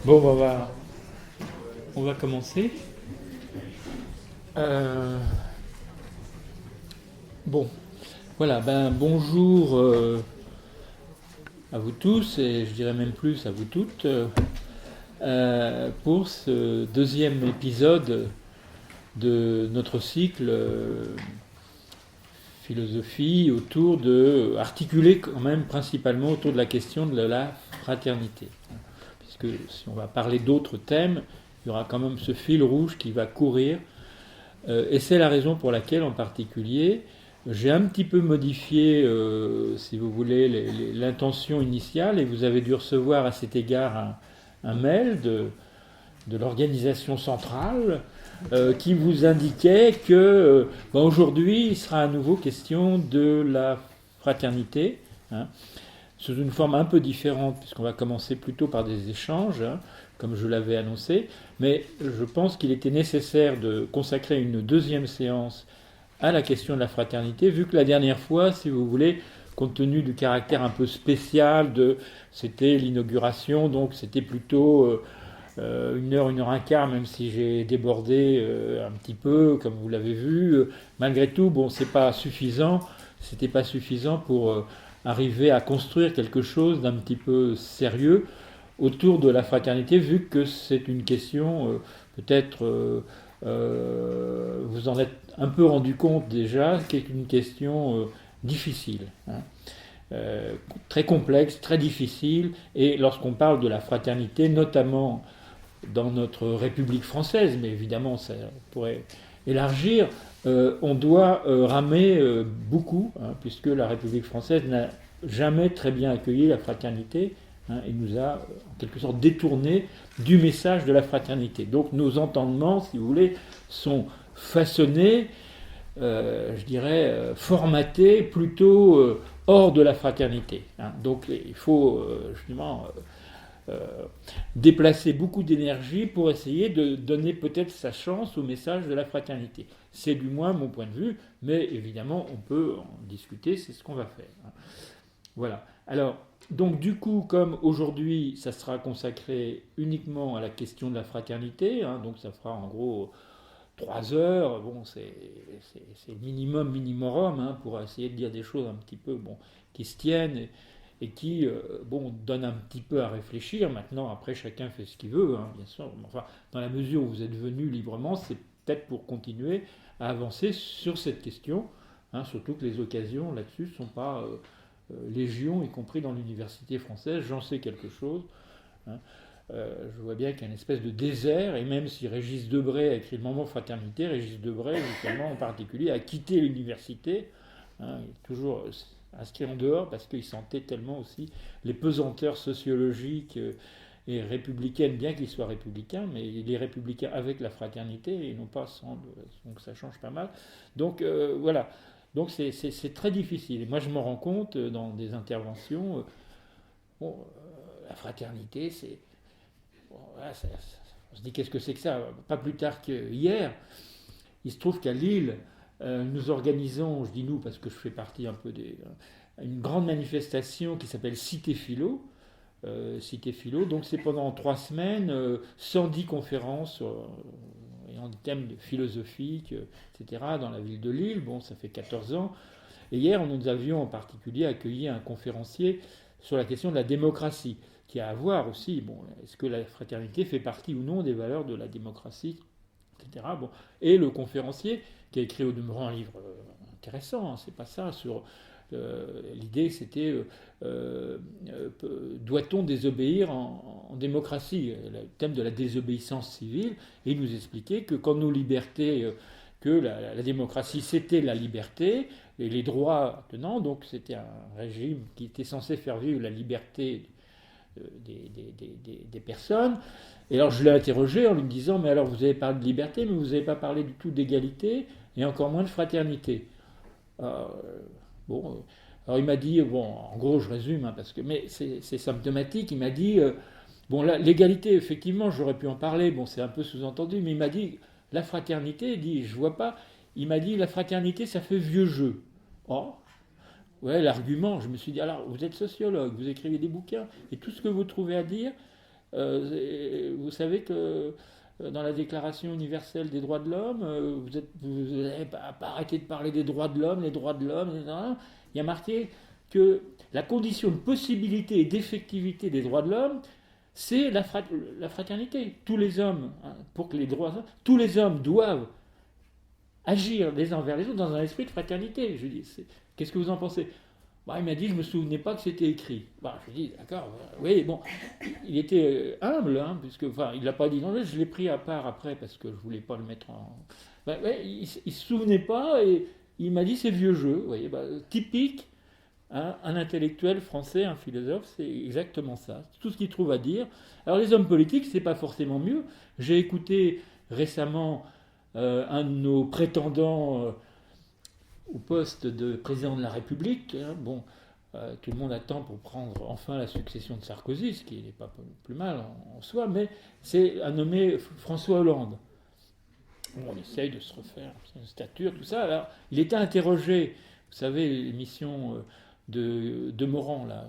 Bon, on va commencer. Euh, bon, voilà, bonjour à vous tous, et je dirais même plus à vous toutes, pour ce deuxième épisode de notre cycle philosophie articulé quand même principalement autour de la question de la fraternité. Puisque si on va parler d'autres thèmes, il y aura quand même ce fil rouge qui va courir. Et c'est la raison pour laquelle, en particulier, j'ai un petit peu modifié, si vous voulez, l'intention initiale, et vous avez dû recevoir à cet égard un mail de l'organisation centrale qui vous indiquait que aujourd'hui, il sera à nouveau question de la fraternité, hein, sous une forme un peu différente, puisqu'on va commencer plutôt par des échanges, hein, comme je l'avais annoncé, mais je pense qu'il était nécessaire de consacrer une deuxième séance à la question de la fraternité, vu que la dernière fois, si vous voulez, compte tenu du caractère un peu spécial c'était l'inauguration, donc c'était plutôt 1 heure un quart, même si j'ai débordé un petit peu, comme vous l'avez vu. Malgré tout, bon, c'était pas suffisant pour arriver à construire quelque chose d'un petit peu sérieux autour de la fraternité, vu que c'est une question, peut-être vous en êtes un peu rendu compte déjà, qui est une question difficile, hein. Très complexe, très difficile, et lorsqu'on parle de la fraternité, notamment dans notre République française, mais évidemment ça pourrait élargir, on doit ramer beaucoup, hein, puisque la République française n'a jamais très bien accueilli la fraternité, hein, et nous a en quelque sorte détourné du message de la fraternité. Donc nos entendements, si vous voulez, sont façonnés, je dirais, formatés plutôt hors de la fraternité, hein. Donc il faut justement déplacer beaucoup d'énergie pour essayer de donner peut-être sa chance au message de la fraternité. C'est du moins mon point de vue, mais évidemment on peut en discuter, c'est ce qu'on va faire. Voilà. Alors, donc du coup, comme aujourd'hui ça sera consacré uniquement à la question de la fraternité, hein, donc ça fera en gros 3 heures, bon, c'est le minimum, hein, pour essayer de dire des choses un petit peu bon, qui se tiennent et qui bon, donnent un petit peu à réfléchir. Maintenant, après, chacun fait ce qu'il veut, hein, bien sûr. Enfin, dans la mesure où vous êtes venu librement, c'est peut-être pour continuer à avancer sur cette question, hein, surtout que les occasions là-dessus ne sont pas légion, y compris dans l'université française. J'en sais quelque chose, hein. Je vois bien qu'il y a une espèce de désert, et même si Régis Debray a écrit le moment fraternité, Régis Debray, justement en particulier, a quitté l'université, hein, il est toujours inscrit en dehors parce qu'il sentait tellement aussi les pesanteurs sociologiques et républicaines, bien qu'il soit républicain, mais il est républicain avec la fraternité et non pas sans, donc ça change pas mal. Donc voilà, donc c'est très difficile. Et moi je me rends compte dans des interventions, bon, la fraternité c'est bon, voilà, on se dit qu'est-ce que c'est que ça. Pas plus tard qu'hier, il se trouve qu'à Lille, nous organisons, je dis nous parce que je fais partie un peu une grande manifestation qui s'appelle Cité Philo. Cité Philo, donc c'est pendant 3 semaines, 110 conférences ayant des thèmes philosophiques, etc., dans la ville de Lille. Bon, ça fait 14 ans. Et hier, nous avions en particulier accueilli un conférencier sur la question de la démocratie, qui a à voir aussi, bon, est-ce que la fraternité fait partie ou non des valeurs de la démocratie, etc. Bon. Et le conférencier, qui a écrit au demeurant un livre intéressant, hein, c'est pas ça, sur l'idée c'était doit-on désobéir en démocratie, le thème de la désobéissance civile, et il nous expliquait que quand nos libertés, que la démocratie c'était la liberté et les droits tenants, donc c'était un régime qui était censé faire vivre la liberté des personnes. Et alors je l'ai interrogé en lui disant, mais alors vous avez parlé de liberté, mais vous n'avez pas parlé du tout d'égalité, et encore moins de fraternité. Euh, bon, alors il m'a dit, bon, en gros je résume, hein, parce que, mais c'est symptomatique, il m'a dit, bon, l'égalité, effectivement, j'aurais pu en parler, bon, c'est un peu sous-entendu, mais il m'a dit, la fraternité, il dit, je vois pas, il m'a dit, la fraternité, ça fait vieux jeu. Oh, ouais, l'argument, je me suis dit, alors, vous êtes sociologue, vous écrivez des bouquins, et tout ce que vous trouvez à dire, Vous savez que dans la Déclaration universelle des droits de l'homme, vous n'avez pas arrêté de parler des droits de l'homme, les droits de l'homme, etc. Il y a marqué que la condition de possibilité et d'effectivité des droits de l'homme, c'est la fraternité. Tous les hommes, hein, pour que les droits, tous les hommes doivent agir les uns envers les autres dans un esprit de fraternité. Je dis, qu'est-ce que vous en pensez? Bah, il m'a dit, je ne me souvenais pas que c'était écrit. Bah, je dis, d'accord, oui, bon, il était humble, hein, puisque, enfin, il ne l'a pas dit, non, je l'ai pris à part après, parce que je ne voulais pas le mettre en... Bah, ouais, il ne se souvenait pas, et il m'a dit, c'est vieux jeu, vous voyez, bah, typique, hein, un intellectuel français, un philosophe, c'est exactement ça, c'est tout ce qu'il trouve à dire. Alors les hommes politiques, c'est pas forcément mieux. J'ai écouté récemment un de nos prétendants au poste de président de la République. Hein, bon, tout le monde attend pour prendre enfin la succession de Sarkozy, ce qui n'est pas plus mal en soi, mais c'est un nommé François Hollande. On essaye de se refaire une stature, tout ça. Alors, il était interrogé, vous savez, l'émission de Morand, là,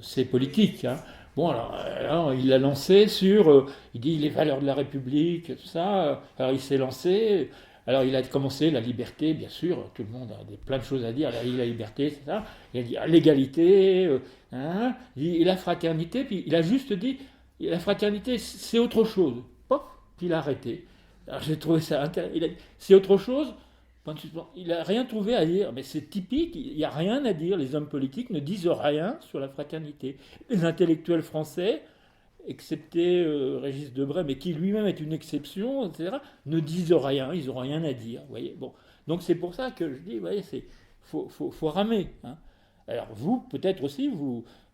c'est politique. Hein. Bon, alors, il l'a lancé sur, il dit les valeurs de la République, tout ça. Alors, il s'est lancé. Alors, il a commencé la liberté, bien sûr. Tout le monde a plein de choses à dire. Il a dit la liberté, c'est ça. Il a dit l'égalité, hein, et la fraternité. Puis, il a juste dit la fraternité, c'est autre chose. Pof, puis il a arrêté. Alors, j'ai trouvé ça intéressant. Il a dit c'est autre chose. Il n'a rien trouvé à dire, mais c'est typique, il n'y a rien à dire. Les hommes politiques ne disent rien sur la fraternité. Les intellectuels français, excepté Régis Debray, mais qui lui-même est une exception, etc., ne disent rien, ils n'ont rien à dire. Voyez, bon. Donc c'est pour ça que je dis, voyez, faut ramer. Hein. Alors vous, peut-être aussi,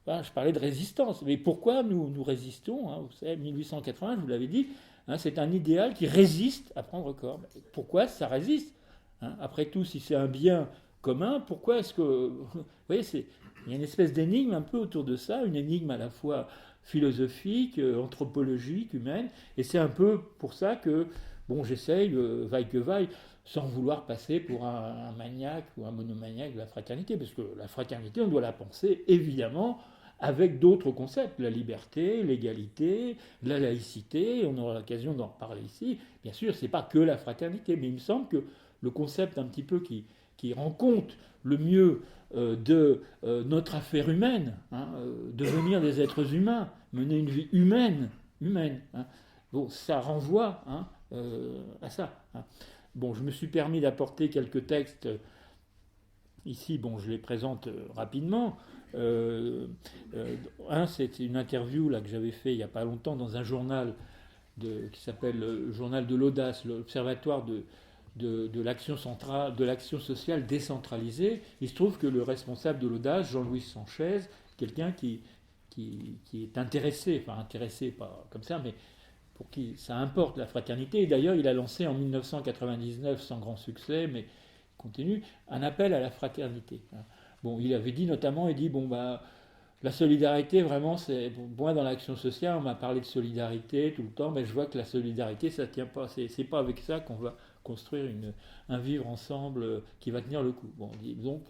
je parlais de résistance, mais pourquoi nous résistons, hein, vous savez, 1880, je vous l'avais dit, hein, c'est un idéal qui résiste à prendre corps. Pourquoi ça résiste? Hein, après tout, si c'est un bien commun, pourquoi est-ce que... Vous voyez, il y a une espèce d'énigme un peu autour de ça, une énigme à la fois philosophique, anthropologique, humaine, et c'est un peu pour ça que, bon, j'essaye, vaille que vaille, sans vouloir passer pour un maniaque ou un monomaniaque de la fraternité, parce que la fraternité, on doit la penser, évidemment, avec d'autres concepts, la liberté, l'égalité, la laïcité, on aura l'occasion d'en reparler ici. Bien sûr, c'est pas que la fraternité, mais il me semble que le concept un petit peu qui rend compte le mieux de notre affaire humaine, hein, devenir des êtres humains, mener une vie humaine, hein. Bon, ça renvoie, hein, à ça. Hein. Bon, je me suis permis d'apporter quelques textes ici. Bon, je les présente rapidement. C'est une interview là que j'avais fait il n'y a pas longtemps dans un journal qui s'appelle le journal de l'audace, l'observatoire de l'action centrale, de l'action sociale décentralisée. Il se trouve que le responsable de l'audace, Jean-Louis Sanchez, quelqu'un qui est intéressé, enfin intéressé pas comme ça, mais pour qui ça importe la fraternité. Et d'ailleurs, il a lancé en 1999, sans grand succès, mais continue, un appel à la fraternité. Bon, il avait dit notamment, il dit bon bah la solidarité, vraiment, c'est moi dans l'action sociale, on m'a parlé de solidarité tout le temps, mais je vois que la solidarité, ça tient pas. C'est pas avec ça qu'on va construire un vivre ensemble qui va tenir le coup. Bon, donc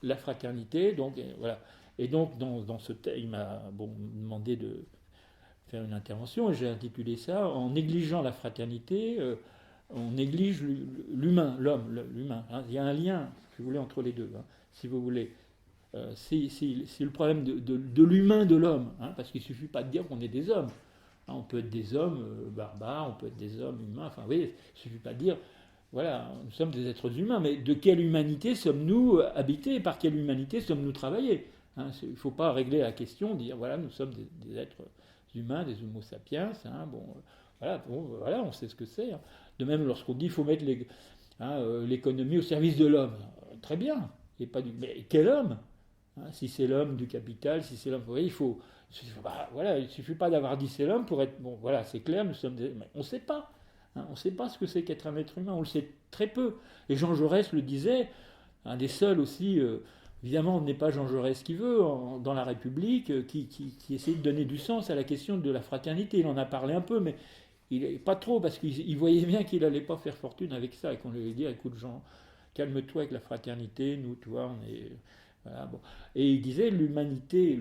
la fraternité, donc voilà. Et donc dans ce texte, il m'a demandé de faire une intervention et j'ai intitulé ça en négligeant la fraternité, on néglige l'humain, l'humain. Hein. Il y a un lien, si vous voulez, entre les deux. Hein, si vous voulez. C'est le problème de l'humain de l'homme, hein, parce qu'il ne suffit pas de dire qu'on est des hommes. Hein, on peut être des hommes barbares, on peut être des hommes humains, enfin, vous voyez, il ne suffit pas de dire, voilà, nous sommes des êtres humains, mais de quelle humanité sommes-nous habités, par quelle humanité sommes-nous travaillés? Hein, il ne faut pas régler la question, dire, voilà, nous sommes des êtres humains, des homo sapiens, hein, voilà, on sait ce que c'est. Hein. De même, lorsqu'on dit qu'il faut mettre l'économie au service de l'homme, très bien, mais quel homme? Hein, si c'est l'homme du capital, si c'est l'homme, vous voyez, il suffit pas d'avoir dit c'est l'homme pour être bon. Voilà, c'est clair, nous sommes mais on ne sait pas. Hein, on ne sait pas ce que c'est qu'être un être humain. On le sait très peu. Et Jean Jaurès le disait, un des seuls aussi. Évidemment, on n'est pas Jean Jaurès qui veut dans la République, qui essaie de donner du sens à la question de la fraternité. Il en a parlé un peu, mais pas trop parce qu'il voyait bien qu'il n'allait pas faire fortune avec ça et qu'on lui dit, écoute Jean, calme-toi avec la fraternité. Nous, tu vois, on est Voilà, bon. Et il disait l'humanité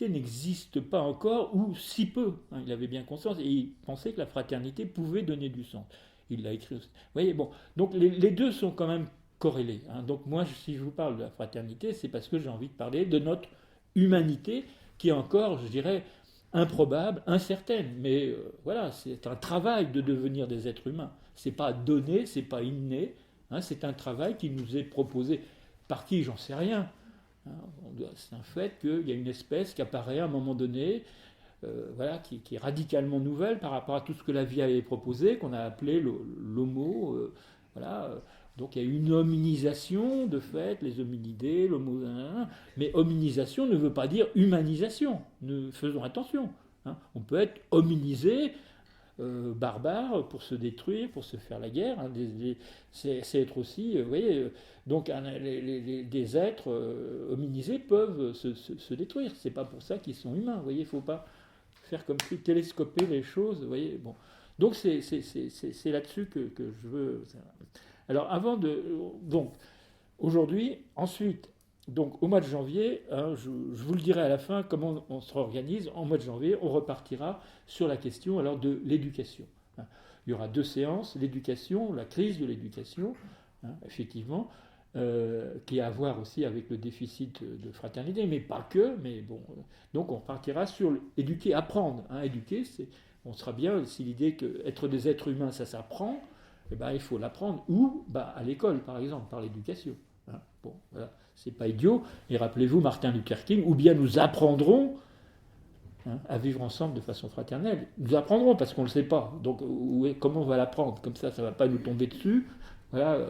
n'existe pas encore, ou si peu. Hein, il avait bien conscience, et il pensait que la fraternité pouvait donner du sens. Il l'a écrit aussi. Vous voyez, bon. Donc les deux sont quand même corrélés. Hein. Donc moi, si je vous parle de la fraternité, c'est parce que j'ai envie de parler de notre humanité, qui est encore, je dirais, improbable, incertaine. Mais voilà, c'est un travail de devenir des êtres humains. C'est pas donné, c'est pas inné. Hein, c'est un travail qui nous est proposé par qui, j'en sais rien. Hein, c'est un fait qu'il y a une espèce qui apparaît à un moment donné, voilà, qui est radicalement nouvelle par rapport à tout ce que la vie avait proposé, qu'on a appelé l'homo. Voilà. Donc il y a une hominisation de fait, les hominidés, l'homo. Mais hominisation ne veut pas dire humanisation. Faisons attention. Hein. On peut être hominisé, barbares pour se détruire, pour se faire la guerre. Hein, c'est être aussi, vous voyez, donc des êtres hominisés peuvent se détruire. C'est pas pour ça qu'ils sont humains. Vous voyez, il faut pas faire comme si télescoper les choses. Vous voyez, bon. Donc c'est là-dessus que je veux. Alors avant de, donc aujourd'hui, ensuite. Donc au mois de janvier, hein, je vous le dirai à la fin comment on se réorganise. En mois de janvier, on repartira sur la question alors de l'éducation. Hein. Il y aura 2 séances, l'éducation, la crise de l'éducation, hein, effectivement, qui a à voir aussi avec le déficit de fraternité, mais pas que. Mais bon, donc on repartira sur éduquer, apprendre. Hein. Éduquer, on sera bien si l'idée qu'être des êtres humains, ça s'apprend. Eh ben, il faut l'apprendre où à l'école, par exemple, par l'éducation. Hein. Bon, voilà. C'est pas idiot. Et rappelez-vous Martin Luther King, ou bien nous apprendrons à vivre ensemble de façon fraternelle. Nous apprendrons parce qu'on ne le sait pas. Donc comment on va l'apprendre? Comme ça ne va pas nous tomber dessus. Voilà,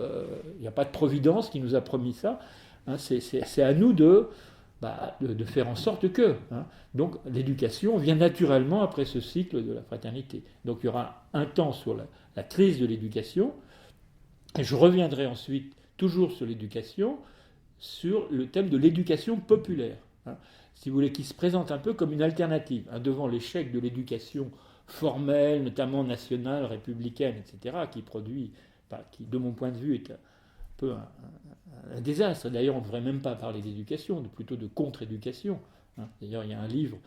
il n'y a pas de providence qui nous a promis ça. Hein, c'est à nous de faire en sorte que. Hein. Donc l'éducation vient naturellement après ce cycle de la fraternité. Donc il y aura un temps sur la crise de l'éducation. Et je reviendrai ensuite toujours sur l'éducation, sur le thème de l'éducation populaire, hein, si vous voulez, qui se présente un peu comme une alternative, hein, devant l'échec de l'éducation formelle, notamment nationale, républicaine, etc., qui, de mon point de vue, est un peu un désastre. D'ailleurs, on ne devrait même pas parler d'éducation, plutôt de contre-éducation. Hein. D'ailleurs, il y a un livre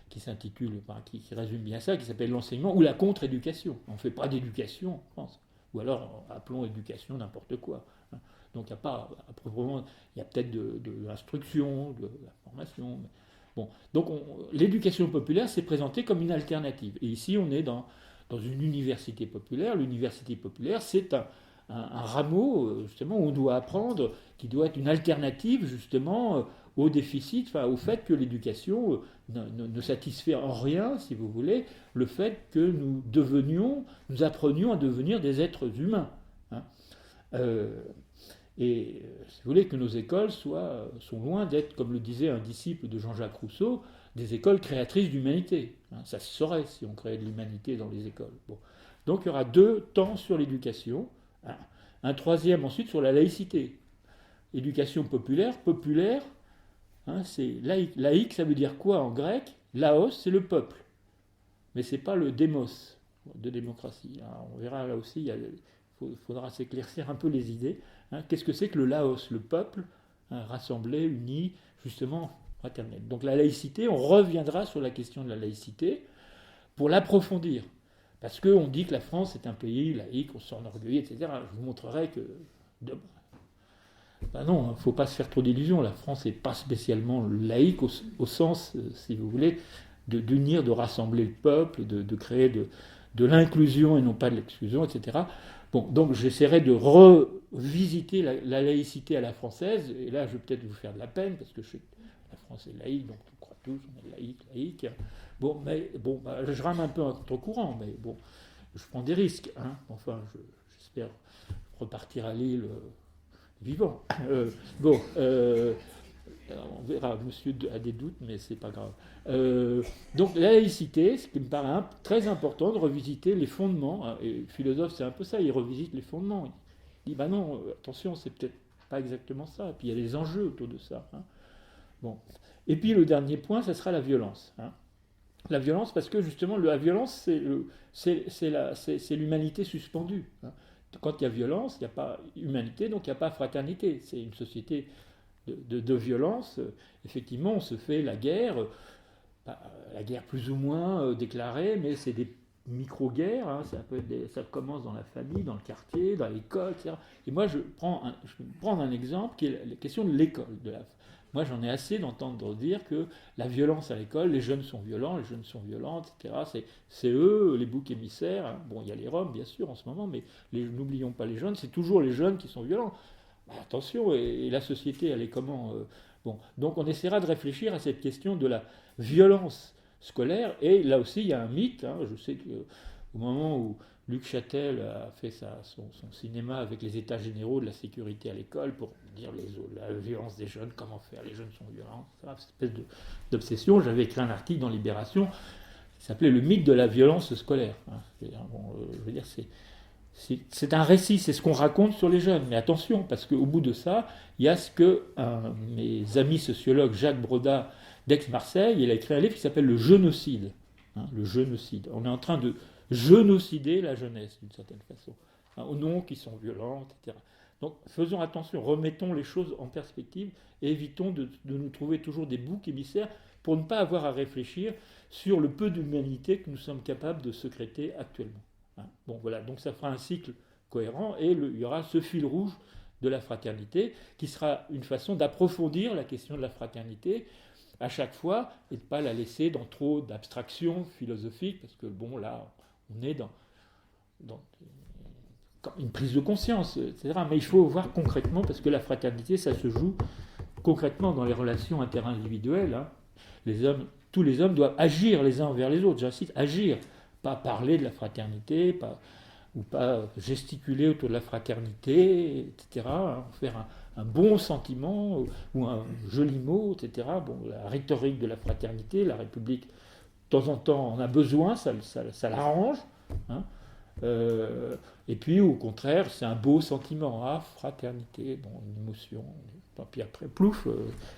qui s'intitule, qui résume bien ça, qui s'appelle L'enseignement ou la contre-éducation. On ne fait pas d'éducation en France. Ou alors, appelons éducation n'importe quoi. Hein. Donc il n'y a pas, à proprement, il y a peut-être de l'instruction, de la formation. Mais bon, donc l'éducation populaire s'est présentée comme une alternative. Et ici, on est dans une université populaire. L'université populaire, c'est un rameau, justement, où on doit apprendre, qui doit être une alternative, justement, au déficit, enfin, au fait que l'éducation ne satisfait en rien, si vous voulez, le fait que nous apprenions à devenir des êtres humains. Hein. Et si vous voulez que nos écoles sont loin d'être, comme le disait un disciple de Jean-Jacques Rousseau, des écoles créatrices d'humanité. Hein, ça se saurait si on créait de l'humanité dans les écoles. Bon. Donc il y aura 2 temps sur l'éducation, hein, un troisième ensuite sur la laïcité. Éducation populaire, hein, c'est laïque. Laïque, ça veut dire quoi en grec? Laos, c'est le peuple. Mais ce n'est pas le démos de démocratie. Alors, on verra là aussi, il faudra s'éclaircir un peu les idées. Hein. Qu'est-ce que c'est que le Laos? Le peuple, hein, rassemblé, uni, justement, fraternel. Donc la laïcité, on reviendra sur la question de la laïcité pour l'approfondir. Parce qu'on dit que la France est un pays laïque, on s'enorgueillit, etc. Je vous montrerai que... non, il ne faut pas se faire trop d'illusions. La France n'est pas spécialement laïque au sens, si vous voulez, d'unir, de rassembler le peuple, de créer de l'inclusion et non pas de l'exclusion, etc. Bon, donc j'essaierai de revisiter la laïcité à la française, et là je vais peut-être vous faire de la peine, parce que la France est laïque, donc on croit tous, on est laïque. Bon, mais bon, je rame un peu en contre-courant, mais bon, je prends des risques. Hein. Enfin, j'espère repartir à Lille vivant. On verra, monsieur a des doutes, mais c'est pas grave. Donc la laïcité, ce qui me paraît très important de revisiter les fondements. Hein, et le philosophe, c'est un peu ça, il revisite les fondements. Il dit, non, attention, c'est peut-être pas exactement ça. Et puis il y a des enjeux autour de ça. Hein. Bon. Et puis le dernier point, ça sera la violence. Hein. La violence, parce que justement, la violence, c'est l'humanité suspendue. Hein. Quand il y a violence, il n'y a pas humanité, donc il n'y a pas fraternité. C'est une société de violence, effectivement, on se fait la guerre plus ou moins déclarée, mais c'est des micro-guerres, hein, ça commence dans la famille, dans le quartier, dans l'école, etc. Et moi, je vais prendre un exemple qui est la question de l'école. Moi, j'en ai assez d'entendre dire que la violence à l'école, les jeunes sont violents, les jeunes sont violentes, etc. C'est eux, les boucs émissaires. Hein. Bon, il y a les Roms, bien sûr, en ce moment, mais n'oublions pas les jeunes, c'est toujours les jeunes qui sont violents. Bah, attention, et la société, elle est comment bon, donc on essaiera de réfléchir à cette question de la violence scolaire, et là aussi il y a un mythe, hein. Je sais qu'au moment où Luc Châtel a fait son cinéma avec les états généraux de la sécurité à l'école pour dire la violence des jeunes, comment faire, les jeunes sont violents, cette espèce d'obsession, j'avais écrit un article dans Libération qui s'appelait Le mythe de la violence scolaire. Hein. Je veux dire, c'est un récit, c'est ce qu'on raconte sur les jeunes. Mais attention, parce qu'au bout de ça, il y a ce que mes amis sociologues, Jacques Broda, d'Aix-Marseille, il a écrit un livre qui s'appelle Le génocide. Hein, le génocide. On est en train de génocider la jeunesse, d'une certaine façon. Hein, aux noms qui sont violents, etc. Donc faisons attention, remettons les choses en perspective et évitons de nous trouver toujours des boucs émissaires pour ne pas avoir à réfléchir sur le peu d'humanité que nous sommes capables de sécréter actuellement. Hein. Bon, voilà, donc ça fera un cycle cohérent et il y aura ce fil rouge de la fraternité qui sera une façon d'approfondir la question de la fraternité à chaque fois et de ne pas la laisser dans trop d'abstractions philosophiques parce que bon, là, on est dans une prise de conscience, etc. Mais il faut voir concrètement, parce que la fraternité, ça se joue concrètement dans les relations interindividuelles. Hein. Tous les hommes doivent agir les uns envers les autres. J'incite, agir, pas parler de la fraternité, ou pas gesticuler autour de la fraternité, etc. Hein. Faire un bon sentiment ou un joli mot, etc. Bon, la rhétorique de la fraternité, la République, de temps en temps, en a besoin, ça l'arrange. Hein. Et puis au contraire, c'est un beau sentiment, fraternité, bon, une émotion. Puis après, plouf,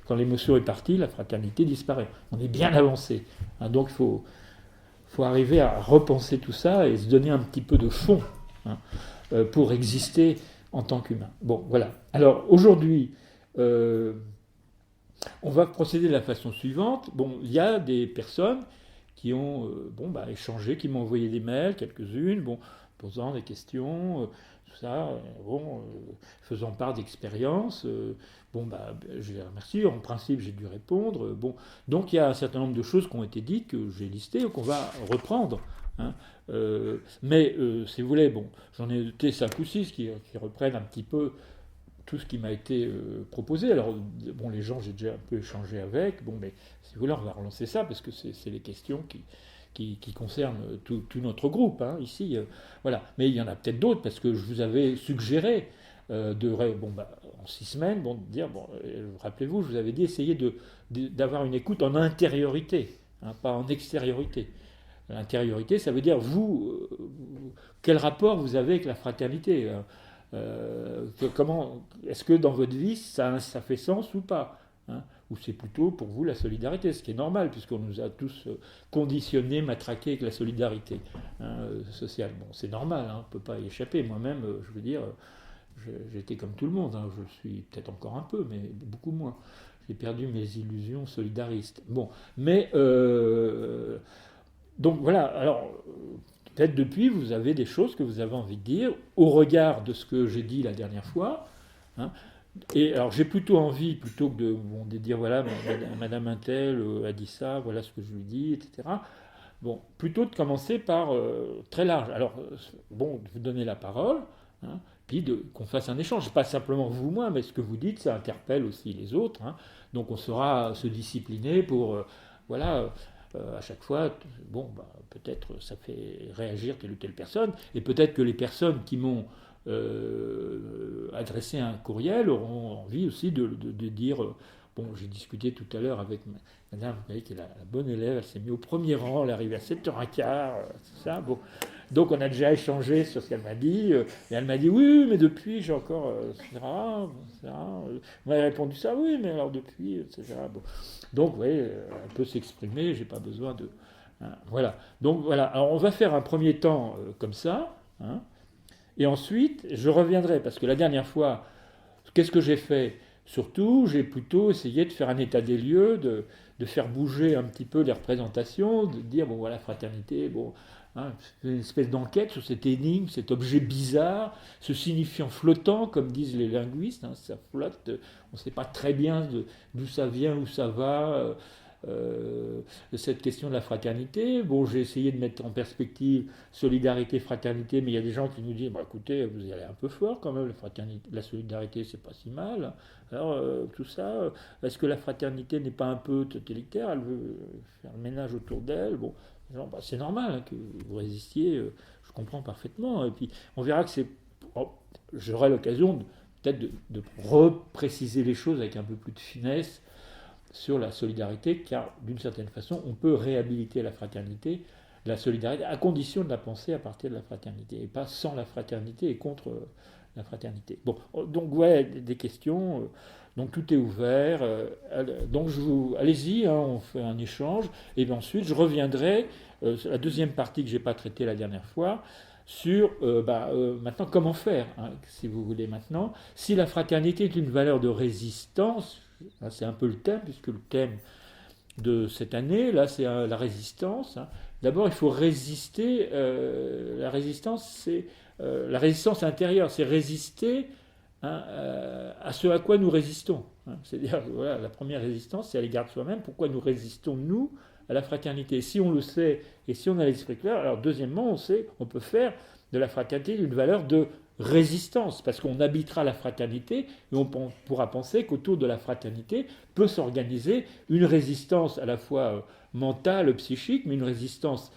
quand l'émotion est partie, la fraternité disparaît. On est bien avancé. Hein, donc il faut arriver à repenser tout ça et se donner un petit peu de fond pour exister en tant qu'humain. Bon, voilà. Alors aujourd'hui, on va procéder de la façon suivante. Bon, il y a des personnes qui ont échangé, qui m'ont envoyé des mails, quelques-unes, posant des questions, tout ça, faisant part d'expériences. Je les remercie. En principe, j'ai dû répondre. Donc il y a un certain nombre de choses qui ont été dites, que j'ai listées, qu'on va reprendre. Hein. Si vous voulez, j'en ai noté 5 ou 6 qui reprennent un petit peu tout ce qui m'a été proposé. Alors, les gens, j'ai déjà un peu échangé avec. Mais si vous voulez, on va relancer ça, parce que c'est les questions qui concernent tout notre groupe, hein, ici. Voilà. Mais il y en a peut-être d'autres, parce que je vous avais suggéré, en 6 semaines, de dire, rappelez-vous, je vous avais dit, essayez d'avoir une écoute en intériorité, hein, pas en extériorité. L'intériorité, ça veut dire, quel rapport vous avez avec la fraternité, est-ce que dans votre vie ça fait sens ou pas, hein, ou c'est plutôt pour vous la solidarité, ce qui est normal puisqu'on nous a tous conditionnés, matraqués avec la solidarité sociale. C'est normal, hein, on ne peut pas y échapper. Moi-même, je veux dire, j'étais comme tout le monde, hein, je suis peut-être encore un peu, mais beaucoup moins. J'ai perdu mes illusions solidaristes. Donc voilà, alors peut-être depuis, vous avez des choses que vous avez envie de dire au regard de ce que j'ai dit la dernière fois. Hein. Et alors j'ai plutôt envie, plutôt que de dire voilà, Madame Intel a dit ça, voilà ce que je lui dis, etc. Plutôt de commencer par très large. Alors, de vous donner la parole, hein, puis qu'on fasse un échange. Pas simplement vous, moi, mais ce que vous dites, ça interpelle aussi les autres. Hein. Donc on saura se discipliner pour, à chaque fois, peut-être ça fait réagir telle ou telle personne, et peut-être que les personnes qui m'ont adressé un courriel auront envie aussi de dire, j'ai discuté tout à l'heure avec madame, vous voyez qu'elle est la bonne élève, elle s'est mise au premier rang, elle est arrivée à 7h15, tout ça, donc on a déjà échangé sur ce qu'elle m'a dit, et elle m'a dit, oui, mais depuis, j'ai encore, etc. On m'a répondu ça, oui, mais alors depuis, etc. Donc, vous voyez, elle peut s'exprimer, j'ai pas besoin de... Hein, voilà. Donc, voilà. Alors, on va faire un premier temps comme ça, hein, et ensuite, je reviendrai, parce que la dernière fois, qu'est-ce que j'ai fait ? Surtout, j'ai plutôt essayé de faire un état des lieux, de faire bouger un petit peu les représentations, de dire, bon voilà, fraternité, bon, hein, une espèce d'enquête sur cette énigme, cet objet bizarre, ce signifiant flottant, comme disent les linguistes, hein, ça flotte, on ne sait pas très bien d'où ça vient, où ça va, cette question de la fraternité. Bon, j'ai essayé de mettre en perspective solidarité, fraternité, mais il y a des gens qui nous disent, bah, écoutez, vous y allez un peu fort quand même, la fraternité, la solidarité, c'est pas si mal. Alors, tout ça, est-ce que la fraternité n'est pas un peu totalitaire? Elle veut faire le ménage autour d'elle. Bon, genre, bah, c'est normal hein, que vous résistiez, je comprends parfaitement. Et puis, on verra que c'est. Oh, j'aurai l'occasion peut-être de repréciser les choses avec un peu plus de finesse sur la solidarité, car d'une certaine façon, on peut réhabiliter la fraternité, la solidarité, à condition de la penser à partir de la fraternité, et pas sans la fraternité et contre la fraternité. Bon, donc ouais, des questions, donc tout est ouvert, donc allez-y, hein, on fait un échange, et puis ensuite je reviendrai, la deuxième partie que je n'ai pas traitée la dernière fois, sur maintenant comment faire, hein, si vous voulez maintenant, si la fraternité est une valeur de résistance, c'est un peu le thème, puisque le thème de cette année, là, c'est la résistance. Hein. D'abord, il faut résister. La résistance, c'est la résistance intérieure, c'est résister hein, à ce à quoi nous résistons. Hein. C'est-à-dire, voilà, la première résistance, c'est à l'égard de soi-même. Pourquoi nous résistons, nous, à la fraternité? Si on le sait et si on a l'esprit clair, alors deuxièmement, on sait, on peut faire de la fraternité une valeur de résistance, parce qu'on habitera la fraternité et on pourra penser qu'autour de la fraternité peut s'organiser une résistance à la fois mentale, psychique, mais une résistance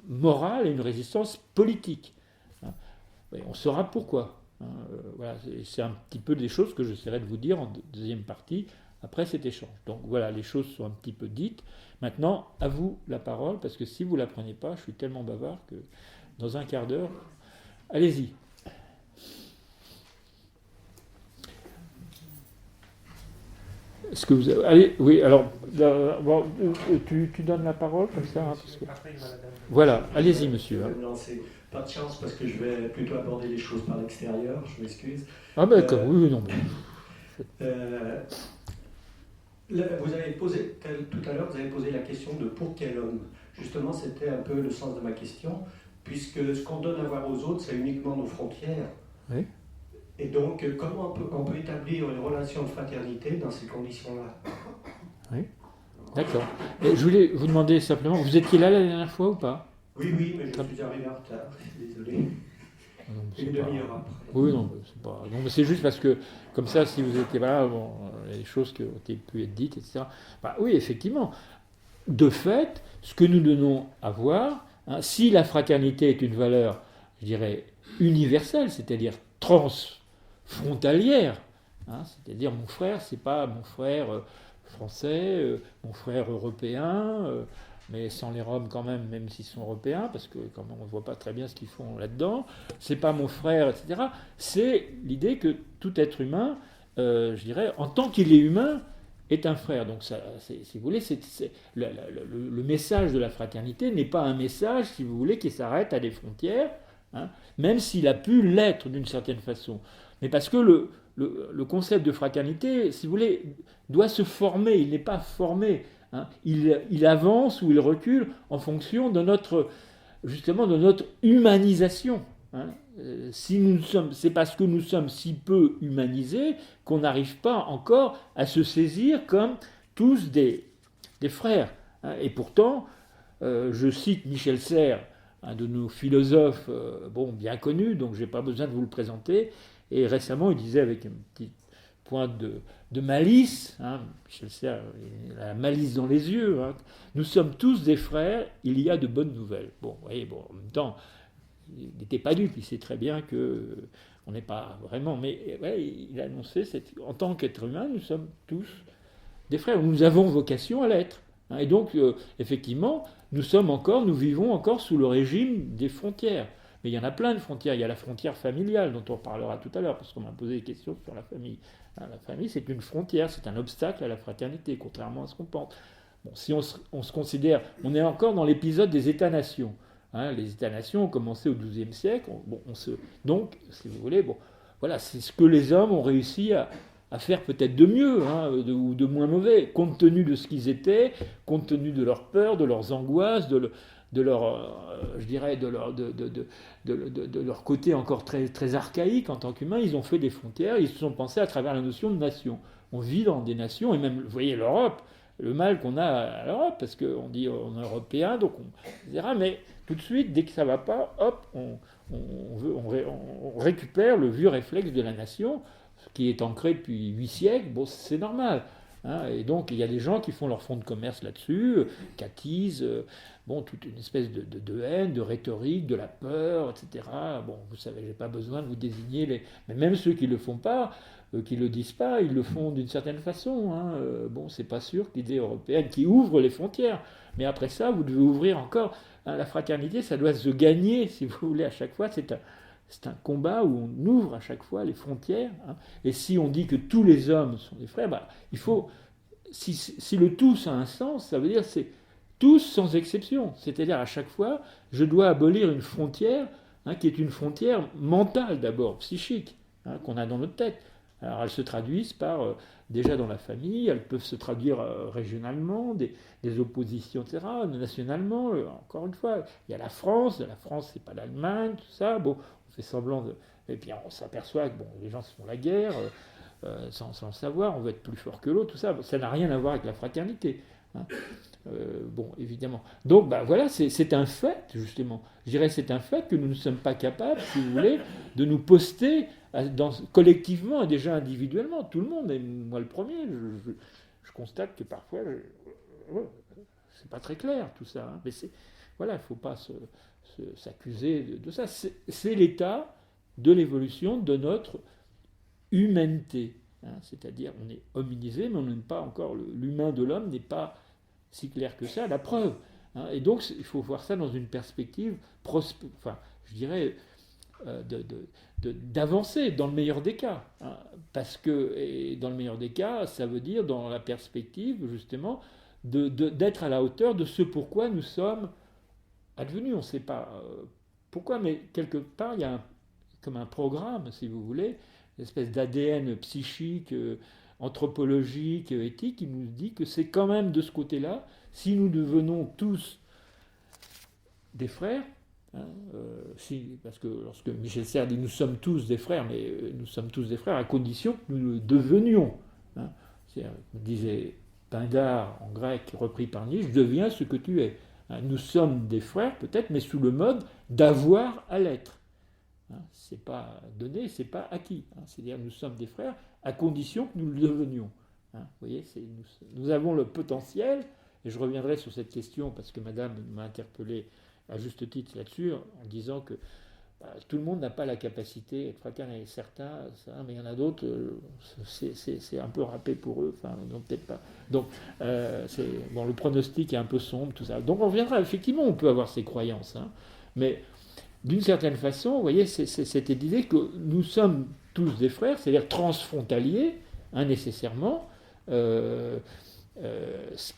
morale et une résistance politique. Et on saura pourquoi. Voilà, c'est un petit peu des choses que j'essaierai de vous dire en deuxième partie après cet échange. Donc voilà, les choses sont un petit peu dites. Maintenant, à vous la parole, parce que si vous ne la prenez pas, je suis tellement bavard que dans un quart d'heure, allez-y. Est-ce que vous avez... Allez, oui, alors, bon, tu donnes la parole comme ça hein, parce que... Voilà, allez-y, monsieur. Hein. Non, c'est pas de chance parce que je vais plutôt aborder les choses par l'extérieur, je m'excuse. Ah, ben, d'accord, oui, non. Vous avez posé, tout à l'heure, vous avez posé la question de pour quel homme. Justement, c'était un peu le sens de ma question, puisque ce qu'on donne à voir aux autres, c'est uniquement nos frontières. Oui. Et donc, comment on peut établir une relation de fraternité dans ces conditions-là? Oui, d'accord. Et je voulais vous demander simplement, vous étiez là la dernière fois ou pas? Oui, mais je suis arrivé en retard, désolé. Non, une demi-heure après. Oui, non, c'est pas. Non, mais c'est juste parce que, comme ça, si vous étiez là, bon, il y a des choses qui ont pu être dites, etc. Bah, oui, effectivement. De fait, ce que nous donnons à voir, hein, si la fraternité est une valeur, je dirais, universelle, c'est-à-dire transfrontalière, hein, c'est-à-dire mon frère, c'est pas mon frère français, mon frère européen, mais sans les Roms quand même s'ils sont européens, parce que quand même on ne voit pas très bien ce qu'ils font là-dedans, c'est pas mon frère, etc. C'est l'idée que tout être humain, je dirais, en tant qu'il est humain, est un frère. Donc, ça, si vous voulez, le message de la fraternité n'est pas un message, si vous voulez, qui s'arrête à des frontières, hein, même s'il a pu l'être d'une certaine façon. Mais parce que le concept de fraternité, si vous voulez, doit se former. Il n'est pas formé. Hein. Il avance ou il recule en fonction de justement de notre humanisation. Hein. C'est parce que nous sommes si peu humanisés qu'on n'arrive pas encore à se saisir comme tous des frères. Hein. Et pourtant, je cite Michel Serres, un de nos philosophes bien connus, donc je n'ai pas besoin de vous le présenter, et récemment il disait avec un petit point de malice, hein, Michel Serres, il a la malice dans les yeux, hein, nous sommes tous des frères, il y a de bonnes nouvelles. Bon, vous voyez, en même temps, il n'était pas dupe, il sait très bien qu'on n'est pas vraiment, mais ouais, il a annoncé, en tant qu'être humain, nous sommes tous des frères, nous avons vocation à l'être. Hein, et donc, effectivement, nous vivons encore sous le régime des frontières. Mais il y en a plein de frontières. Il y a la frontière familiale, dont on parlera tout à l'heure, parce qu'on m'a posé des questions sur la famille. Hein, la famille, c'est une frontière, c'est un obstacle à la fraternité, contrairement à ce qu'on pense. Bon, si on se considère, on est encore dans l'épisode des États-nations. Hein, les États-nations ont commencé au XIIe siècle. Donc, si vous voulez, voilà, c'est ce que les hommes ont réussi à faire peut-être de mieux, ou de moins mauvais, compte tenu de ce qu'ils étaient, compte tenu de leurs peurs, de leurs angoisses, de leur, je dirais, de leur côté encore très, très archaïque en tant qu'humains. Ils ont fait des frontières, ils se sont pensés à travers la notion de nation. On vit dans des nations, et même, vous voyez, l'Europe, le mal qu'on a à l'Europe, parce qu'on dit on est européen, donc etc. Mais tout de suite, dès que ça ne va pas, hop, on récupère le vieux réflexe de la nation, qui est ancré depuis 8 siècles. Bon, c'est normal. Et donc, il y a des gens qui font leur fonds de commerce là-dessus, qui attisent toute une espèce de haine, de rhétorique, de la peur, etc. Bon, vous savez, je n'ai pas besoin de vous désigner les... Mais même ceux qui ne le font pas, qui ne le disent pas, ils le font d'une certaine façon. C'est pas sûr que l'idée européenne qui ouvre les frontières. Mais après ça, vous devez ouvrir encore. La fraternité, ça doit se gagner, si vous voulez, à chaque fois. C'est un combat où on ouvre à chaque fois les frontières. Et si on dit que tous les hommes sont des frères, il faut... Si le tous a un sens, ça veut dire c'est tous sans exception. C'est-à-dire à chaque fois, je dois abolir une frontière qui est une frontière mentale d'abord, psychique, qu'on a dans notre tête. Alors elles se traduisent par, déjà dans la famille, elles peuvent se traduire régionalement, des oppositions, etc., nationalement, encore une fois. Il y a la France c'est pas l'Allemagne, tout ça, bon, on fait semblant de... Et puis on s'aperçoit que les gens se font la guerre, sans le savoir, on veut être plus fort que l'autre, tout ça, ça n'a rien à voir avec la fraternité. Évidemment. Donc, voilà, c'est un fait, justement. Je dirais c'est un fait que nous ne sommes pas capables, si vous voulez, de nous poster collectivement et déjà individuellement. Tout le monde, et moi le premier, je constate que parfois, c'est pas très clair tout ça. Mais voilà, il ne faut pas s'accuser de ça. C'est l'état de l'évolution de notre humanité. C'est-à-dire, on est hominisé, mais on n'est pas encore... L'humain de l'homme n'est pas si clair que ça, la preuve. Et donc, il faut voir ça dans une perspective, je dirais, d'avancer, dans le meilleur des cas. Parce que, et dans le meilleur des cas, ça veut dire, dans la perspective, justement, d'être à la hauteur de ce pourquoi nous sommes advenus. On ne sait pas pourquoi, mais quelque part, il y a comme un programme, si vous voulez, une espèce d'ADN psychique, anthropologique, éthique, qui nous dit que c'est quand même de ce côté-là, si nous devenons tous des frères, parce que lorsque Michel Serres dit nous sommes tous des frères, mais nous sommes tous des frères à condition que nous le devenions. Disait Pindare en grec, repris par Nietzsche, deviens ce que tu es. Nous sommes des frères peut-être, mais sous le mode d'avoir à l'être. C'est pas donné, c'est pas acquis. C'est-à-dire nous sommes des frères à condition que nous le devenions. Vous voyez, nous avons le potentiel, et je reviendrai sur cette question parce que Madame m'a interpellé à juste titre là-dessus en disant que tout le monde n'a pas la capacité d'être fraternel. Certains, mais il y en a d'autres, c'est un peu râpé pour eux, non, peut-être pas. Donc, le pronostic est un peu sombre, tout ça. Donc on reviendra, effectivement, on peut avoir ces croyances, mais d'une certaine façon, vous voyez, c'était l'idée que nous sommes tous des frères, c'est-à-dire transfrontaliers, nécessairement. Ce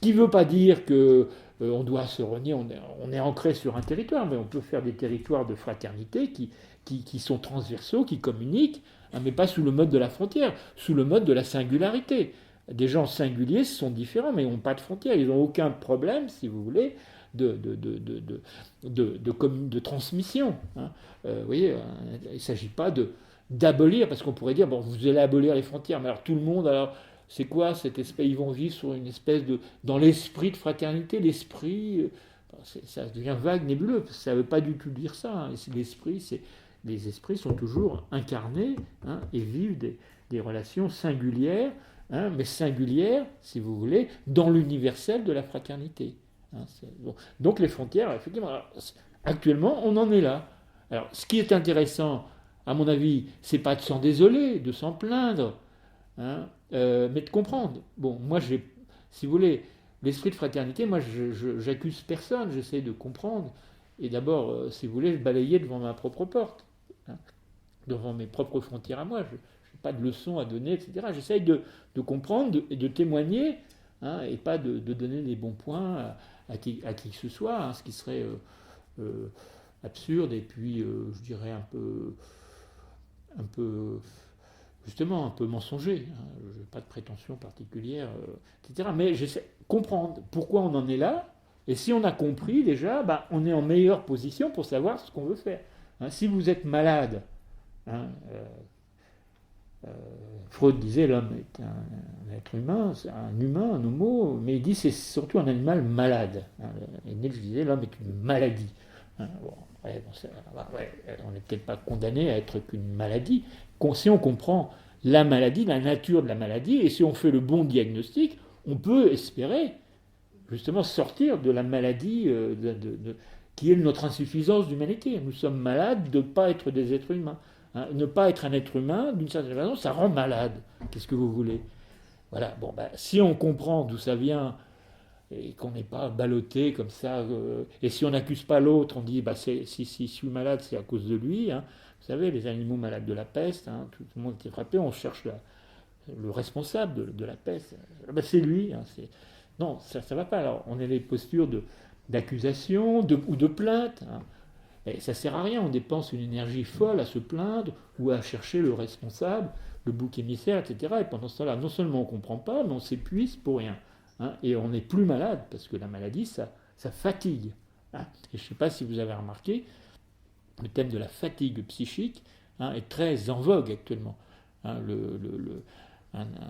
qui ne veut pas dire que on doit se renier, on est ancré sur un territoire, mais on peut faire des territoires de fraternité qui sont transversaux, qui communiquent, mais pas sous le mode de la frontière, sous le mode de la singularité. Des gens singuliers sont différents, mais ils n'ont pas de frontières, ils n'ont aucun problème, si vous voulez, de transmission. Vous voyez, il ne s'agit pas d'abolir, parce qu'on pourrait dire, vous allez abolir les frontières, mais alors tout le monde, alors c'est quoi cette espèce, ils vont vivre sur une espèce dans l'esprit de fraternité, l'esprit, ça devient vague, nébuleux, ça ne veut pas du tout dire ça. Les esprits sont toujours incarnés et vivent des relations singulières, mais singulières, si vous voulez, dans l'universel de la fraternité. Donc les frontières, effectivement, actuellement, on en est là. Alors, ce qui est intéressant, à mon avis, c'est pas de s'en désoler, de s'en plaindre, mais de comprendre. Moi, si vous voulez, l'esprit de fraternité, moi, j'accuse personne, j'essaie de comprendre. Et d'abord, si vous voulez, je balayais devant ma propre porte, devant mes propres frontières à moi. Je n'ai pas de leçons à donner, etc. J'essaie de comprendre et de témoigner, et pas de donner des bons points à qui que ce soit, ce qui serait absurde et puis, je dirais, un peu justement un peu mensonger. Je n'ai pas de prétention particulière, etc. Mais j'essaie de comprendre pourquoi on en est là. Et si on a compris déjà, on est en meilleure position pour savoir ce qu'on veut faire. Si vous êtes malade, Freud disait l'homme est un être humain, c'est un humain, un homo, mais il dit c'est surtout un animal malade. Et Nietzsche disait l'homme est une maladie. On n'est peut-être pas condamné à être qu'une maladie. Si on comprend la maladie, la nature de la maladie, et si on fait le bon diagnostic, on peut espérer justement sortir de la maladie qui est notre insuffisance d'humanité. Nous sommes malades de ne pas être des êtres humains. Ne pas être un être humain, d'une certaine façon, ça rend malade. Qu'est-ce que vous voulez? Voilà. Si on comprend d'où ça vient et qu'on n'est pas ballotté comme ça, et si on n'accuse pas l'autre, on dit si je suis malade, c'est à cause de lui. Vous savez, les animaux malades de la peste, tout le monde était frappé, on cherche le responsable de la peste. C'est lui. Non, ça ne va pas. Alors, on a les postures d'accusation ou de plainte. Et ça ne sert à rien, on dépense une énergie folle à se plaindre ou à chercher le responsable, le bouc émissaire, etc. Et pendant ce temps-là, non seulement on ne comprend pas, mais on s'épuise pour rien. Et on n'est plus malade, parce que la maladie, ça fatigue. Et je ne sais pas si vous avez remarqué, le thème de la fatigue psychique est très en vogue actuellement. Un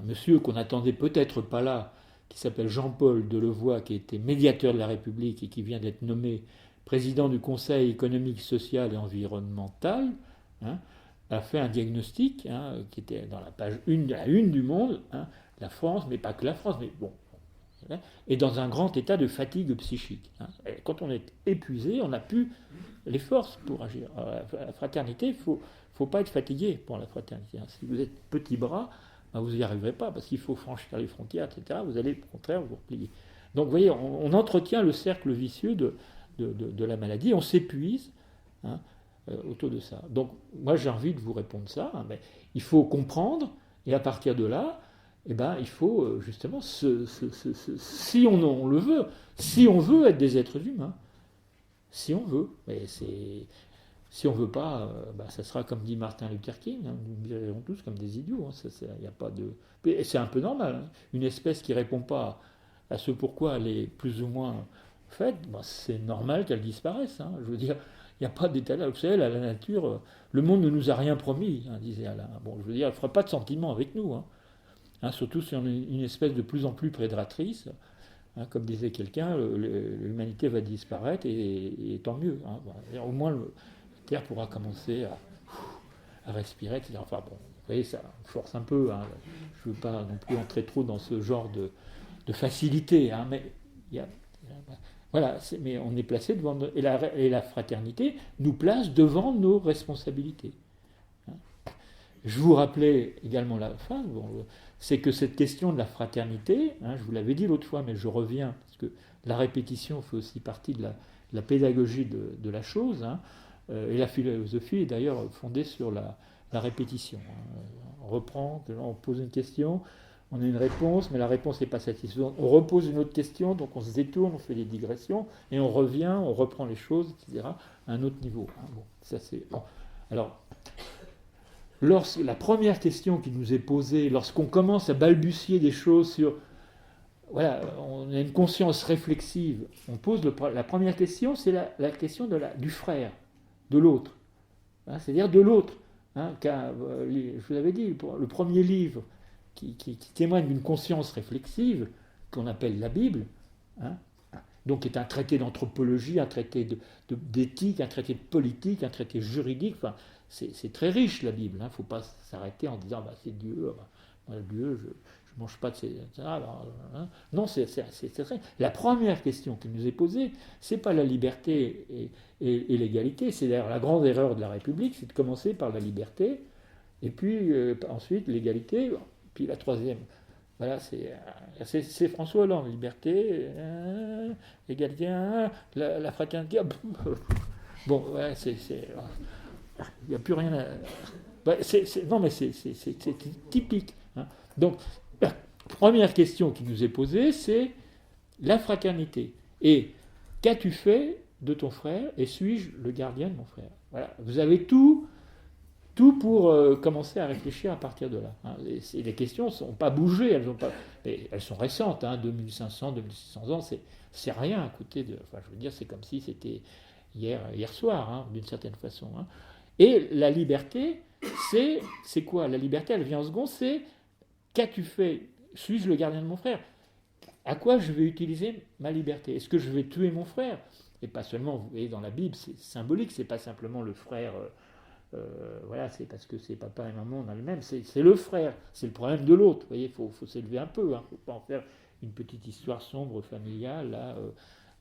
monsieur qu'on n'attendait peut-être pas là, qui s'appelle Jean-Paul Delevoye, qui était médiateur de la République et qui vient d'être nommé président du Conseil économique, social et environnemental, a fait un diagnostic qui était dans la page 1 de la une du Monde, la France, mais pas que la France, mais bon, est dans un grand état de fatigue psychique. Et quand on est épuisé, on n'a plus les forces pour agir. La fraternité, il ne faut pas être fatigué pour la fraternité. Si vous êtes petit bras, vous n'y arriverez pas, parce qu'il faut franchir les frontières, etc. Vous allez, au contraire, vous replier. Donc, vous voyez, on entretient le cercle vicieux de la maladie, on s'épuise autour de ça. Donc, moi, j'ai envie de vous répondre ça, mais il faut comprendre, et à partir de là, il faut justement, si on le veut, si on veut être des êtres humains, si on veut, mais si on ne veut pas, ça sera comme dit Martin Luther King, nous vivrons tous comme des idiots. Y a pas de... Et c'est un peu normal. Une espèce qui ne répond pas à ce pourquoi elle est plus ou moins faite, c'est normal qu'elle disparaisse. Je veux dire, il n'y a pas d'état là. Vous savez, la nature, le monde ne nous a rien promis, disait Alain. Bon, je veux dire, elle ne fera pas de sentiments avec nous. Surtout si on est une espèce de plus en plus prédatrice. Comme disait quelqu'un, l'humanité va disparaître et tant mieux. Au moins, la Terre pourra commencer à respirer, etc. Enfin bon, vous voyez, ça force un peu. Je ne veux pas non plus entrer trop dans ce genre de facilité. Mais voilà, mais on est placé devant... Et la fraternité nous place devant nos responsabilités. Je vous rappelais également la fin, c'est que cette question de la fraternité, je vous l'avais dit l'autre fois, mais je reviens, parce que la répétition fait aussi partie de la pédagogie de la chose, et la philosophie est d'ailleurs fondée sur la répétition. On reprend, on pose une question, on a une réponse, mais la réponse n'est pas satisfaisante. On repose une autre question, donc on se détourne, on fait des digressions, et on revient, on reprend les choses, etc., à un autre niveau. Ça c'est... Bon. Alors... La première question qui nous est posée, lorsqu'on commence à balbutier des choses sur... Voilà, on a une conscience réflexive, on pose la première question, c'est la question du frère, de l'autre. C'est-à-dire de l'autre. Je vous l'avais dit, le premier livre qui témoigne d'une conscience réflexive, qu'on appelle la Bible, donc qui est un traité d'anthropologie, un traité d'éthique, un traité de politique, un traité juridique, c'est très riche la Bible, il ne faut pas s'arrêter en disant c'est Dieu, Dieu, je ne mange pas de ces... Non, c'est très... La première question qui nous est posée, ce n'est pas la liberté et l'égalité, c'est d'ailleurs la grande erreur de la République, c'est de commencer par la liberté, et puis ensuite l'égalité, puis la troisième. Voilà, c'est François Hollande, liberté, égalité, la fraternité. Bon, ouais, il n'y a plus rien à... non, mais c'est typique. Donc, la première question qui nous est posée, c'est la fraternité. Et qu'as-tu fait de ton frère et suis-je le gardien de mon frère? Voilà. Vous avez tout tout pour commencer à réfléchir à partir de là. Hein. Les questions n'ont pas bougé, elles sont récentes, hein, 2500, 2600 ans, c'est rien à côté de... Enfin, je veux dire, c'est comme si c'était hier soir, hein, d'une certaine façon. Hein. Et la liberté, c'est quoi? La liberté, elle vient en second, c'est qu'as-tu fait? Suis-je le gardien de mon frère? À quoi je vais utiliser ma liberté? Est-ce que je vais tuer mon frère? Et pas seulement, vous voyez, dans la Bible, c'est symbolique, c'est pas simplement le frère... voilà, c'est parce que c'est papa et maman, on a le même, c'est le frère, c'est le problème de l'autre. Vous voyez, il faut s'élever un peu, il ne faut pas en faire une petite histoire sombre, familiale, là,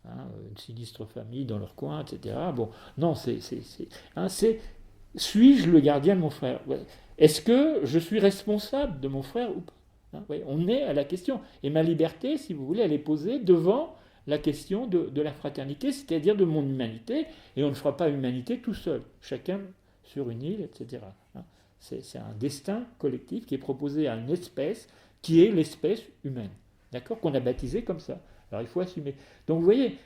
une sinistre famille dans leur coin, etc. Bon, non, suis-je le gardien de mon frère? Est-ce que je suis responsable de mon frère ou pas? Hein, voyez, on est à la question. Et ma liberté, si vous voulez, elle est posée devant la question de la fraternité, c'est-à-dire de mon humanité, et on ne fera pas humanité tout seul, chacun sur une île, etc. C'est un destin collectif qui est proposé à une espèce qui est l'espèce humaine, d'accord, qu'on a baptisée comme ça. Alors il faut assumer. Donc vous voyez,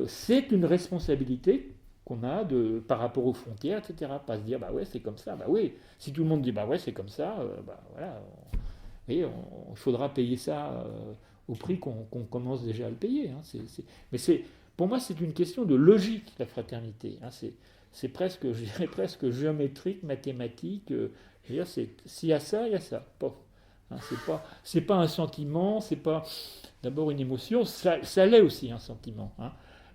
c'est une responsabilité qu'on a par rapport aux frontières, etc. Pas se dire, bah ouais, c'est comme ça, bah oui. Si tout le monde dit, bah ouais, c'est comme ça, bah voilà, il faudra payer ça au prix qu'on commence déjà à le payer. Hein. Mais pour moi, c'est une question de logique, la fraternité. Hein. C'est presque, je dirais presque géométrique, mathématique. Je veux dire, s'il y a ça, il y a ça. Bon. Hein, c'est pas un sentiment, c'est pas d'abord une émotion, ça l'est aussi un sentiment. Hein,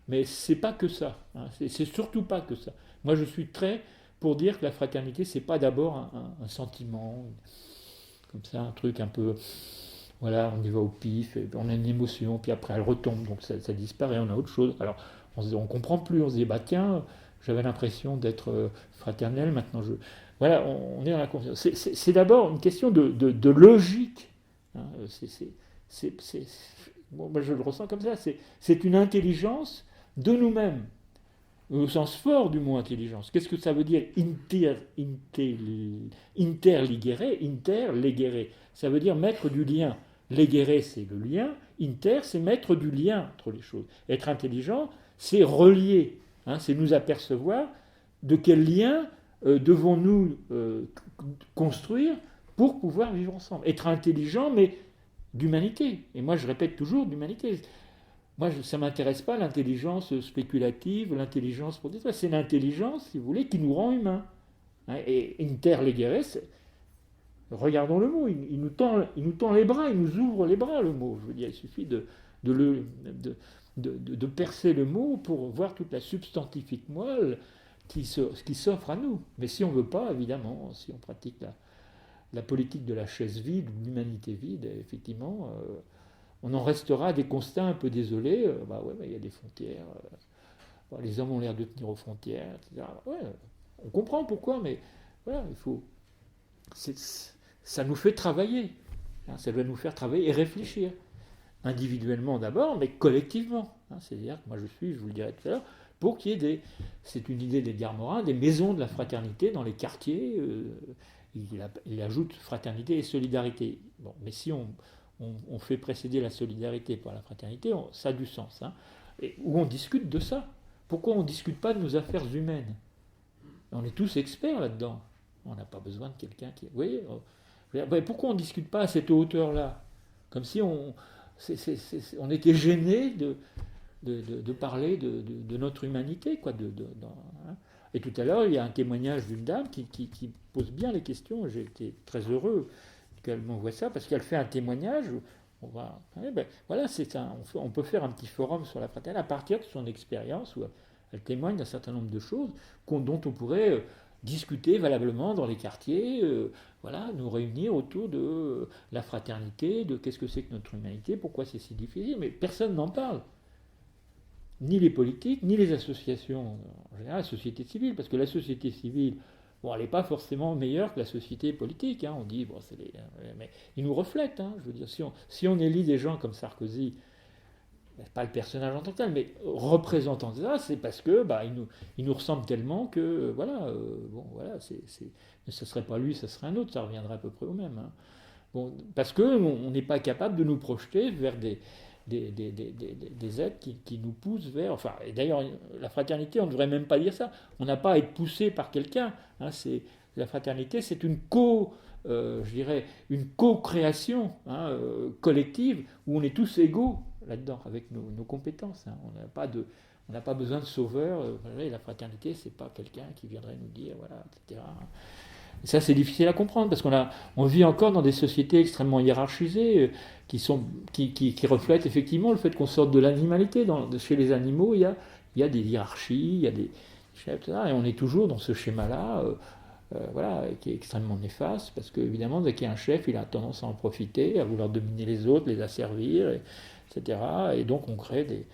mais c'est pas que ça. Hein, c'est surtout pas que ça. Moi, je suis très pour dire que la fraternité, c'est pas d'abord un sentiment, comme ça, un truc un peu. Voilà, on y va au pif, et on a une émotion, puis après elle retombe, donc ça disparaît, on a autre chose. Alors, on comprend plus, on se dit, bah tiens, j'avais l'impression d'être fraternel, maintenant je... Voilà, on est dans la confiance. C'est d'abord une question de logique. Hein, bon, moi je le ressens comme ça, c'est une intelligence de nous-mêmes, au sens fort du mot intelligence. Qu'est-ce que ça veut dire interligere? Ça veut dire mettre du lien. Léguérer, c'est le lien. Inter, c'est mettre du lien entre les choses. Être intelligent, c'est relier. Hein, c'est nous apercevoir de quel lien devons-nous construire pour pouvoir vivre ensemble. Être intelligent, mais d'humanité. Et moi, je répète toujours d'humanité. Moi, ça ne m'intéresse pas l'intelligence spéculative, l'intelligence pour des trucs. C'est l'intelligence, si vous voulez, qui nous rend humains. Hein, et interlegere, regardons le mot, il nous tend les bras, il nous ouvre les bras, le mot. Je veux dire, il suffit de percer le mot pour voir toute la substantifique moelle qui s'offre à nous. Mais si on ne veut pas, évidemment, si on pratique la politique de la chaise vide, de l'humanité vide, effectivement, on en restera à des constats un peu désolés. Bah ouais, il y a des frontières. Les hommes ont l'air de tenir aux frontières, etc. Ouais, on comprend pourquoi, mais voilà, il faut... ça nous fait travailler. Hein, ça doit nous faire travailler et réfléchir. Individuellement d'abord, mais collectivement. Hein, c'est-à-dire que moi je vous le dirai tout à l'heure, pour qu'il y ait c'est une idée d'Edgar Morin, des maisons de la fraternité dans les quartiers. Il ajoute fraternité et solidarité. Bon, mais si on fait précéder la solidarité par la fraternité, ça a du sens. Hein, où on discute de ça. Pourquoi on ne discute pas de nos affaires humaines? On est tous experts là-dedans. On n'a pas besoin de quelqu'un qui... Vous voyez, pourquoi on ne discute pas à cette hauteur-là? Comme si on était gêné de parler de notre humanité. Quoi, hein. Et tout à l'heure, il y a un témoignage d'une dame qui pose bien les questions. J'ai été très heureux qu'elle m'envoie ça, parce qu'elle fait un témoignage. Voilà, on peut faire un petit forum sur la fraternité à partir de son expérience, où elle témoigne d'un certain nombre de choses dont on pourrait... discuter valablement dans les quartiers, voilà, nous réunir autour de la fraternité, de qu'est-ce que c'est que notre humanité, pourquoi c'est si difficile, mais personne n'en parle. Ni les politiques, ni les associations, en général la société civile, parce que la société civile, bon, elle n'est pas forcément meilleure que la société politique, hein, on dit, bon, mais ils nous reflètent, hein, je veux dire, si on élit des gens comme Sarkozy, pas le personnage en tant que tel, mais représentant de ça, c'est parce que il nous ressemble tellement que voilà, mais ce serait pas lui, ce serait un autre, ça reviendrait à peu près au même. Hein. Bon, parce que on n'est pas capable de nous projeter vers des êtres qui nous poussent vers... Enfin, et d'ailleurs, la fraternité, on ne devrait même pas dire ça. On n'a pas à être poussé par quelqu'un. Hein, la fraternité, c'est une je dirais, une co-création collective où on est tous égaux là-dedans, avec nos compétences. Hein. On n'a pas besoin de sauveur. La fraternité, c'est pas quelqu'un qui viendrait nous dire, voilà, etc. Et ça, c'est difficile à comprendre parce on vit encore dans des sociétés extrêmement hiérarchisées qui reflètent effectivement le fait qu'on sorte de l'animalité. Chez les animaux, il y a des hiérarchies, il y a des chefs, etc. Et on est toujours dans ce schéma-là, qui est extrêmement néfaste parce qu'évidemment, dès qu'il y a un chef, il a tendance à en profiter, à vouloir dominer les autres, les asservir, etc. Et donc, on crée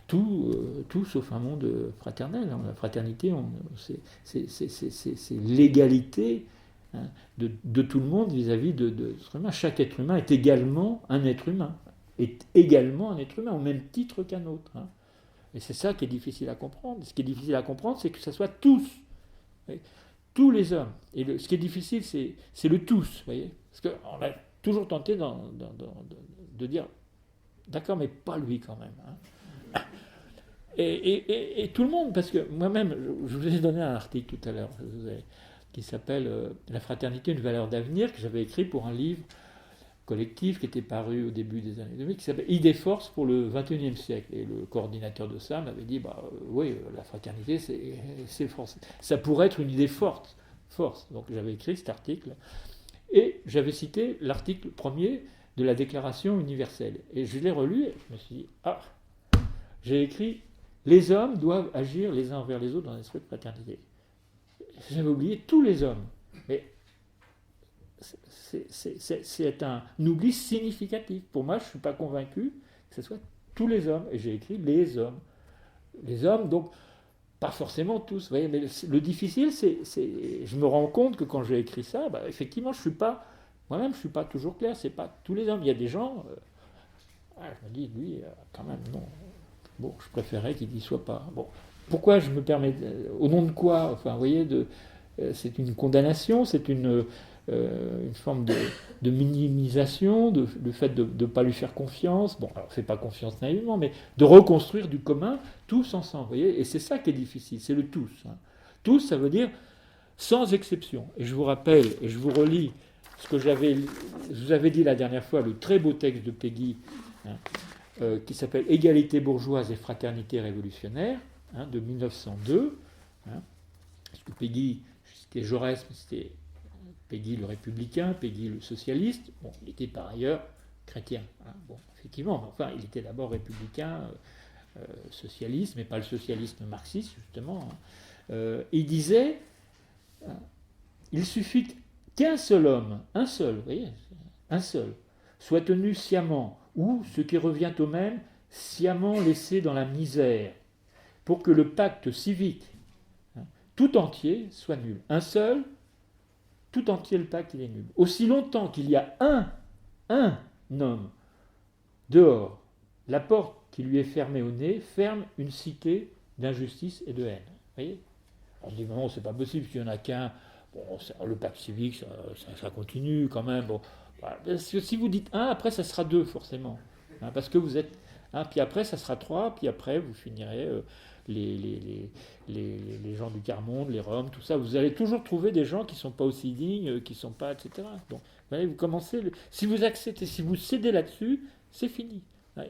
tout sauf un monde fraternel. La fraternité, c'est l'égalité de tout le monde vis-à-vis de l'être humain. Chaque être humain est également un être humain, au même titre qu'un autre. Hein. Et c'est ça qui est difficile à comprendre. Ce qui est difficile à comprendre, c'est que ce soit tous, tous les hommes. Et ce qui est difficile, c'est le tous, voyez. Parce qu'on a toujours tenté de dire, d'accord, mais pas lui quand même. Hein. Et tout le monde, parce que moi-même, je vous ai donné un article tout à l'heure qui s'appelle La fraternité, une valeur d'avenir, que j'avais écrit pour un livre collectif qui était paru au début des années 2000, qui s'appelle Idées force pour le XXIe siècle. Et le coordinateur de ça m'avait dit, oui, la fraternité, c'est force. Ça pourrait être une idée force. Donc j'avais écrit cet article, et j'avais cité l'article premier de la Déclaration universelle. Et je l'ai relu, et je me suis dit, j'ai écrit les hommes doivent agir les uns envers les autres dans un esprit de fraternité. J'avais oublié tous les hommes. Mais c'est un oubli significatif. Pour moi, je ne suis pas convaincu que ce soit tous les hommes. Et j'ai écrit les hommes. Les hommes, donc, pas forcément tous. Vous voyez, mais le difficile, je me rends compte que quand j'ai écrit ça, effectivement, moi-même, je ne suis pas toujours clair. Ce n'est pas tous les hommes. Il y a des gens, je me dis, lui, quand même, non. Bon, je préférais qu'il n'y soit pas. Bon, pourquoi je me permets, au nom de quoi, enfin, vous voyez, c'est une condamnation, c'est une forme de minimisation, le fait de ne pas lui faire confiance. Bon, alors, fais pas confiance naïvement, mais de reconstruire du commun, tous ensemble, vous voyez, et c'est ça qui est difficile, c'est le tous. Hein. Tous, ça veut dire sans exception. Et je vous rappelle, et je vous relis ce que je vous avais dit la dernière fois, le très beau texte de Péguy, hein, qui s'appelle Égalité bourgeoise et fraternité révolutionnaire, de 1902. Hein, parce que Péguy, c'était Jaurès, mais c'était Péguy le républicain, Péguy le socialiste. Bon, il était par ailleurs chrétien. Hein, bon, effectivement, enfin, il était d'abord républicain, socialiste, mais pas le socialisme marxiste, justement. Hein. Il disait, il suffit qu'un seul homme, un seul, vous voyez, un seul, soit tenu sciemment, ou, ce qui revient au même, sciemment laissé dans la misère, pour que le pacte civique tout entier soit nul. Un seul, tout entier le pacte, il est nul. Aussi longtemps qu'il y a un homme dehors, la porte qui lui est fermée au nez ferme une cité d'injustice et de haine. Vous voyez ? On se dit, non, c'est pas possible, s'il n'y en a qu'un. Bon, le pacte civique, ça continue quand même. Bon. Parce que si vous dites un, après ça sera deux forcément. Hein, parce que vous êtes. Puis après ça sera trois, puis après vous finirez les gens du quart-monde, les Roms, tout ça. Vous allez toujours trouver des gens qui ne sont pas aussi dignes, qui ne sont pas, etc. Donc, vous commencez. Si vous acceptez, si vous cédez là-dessus, c'est fini.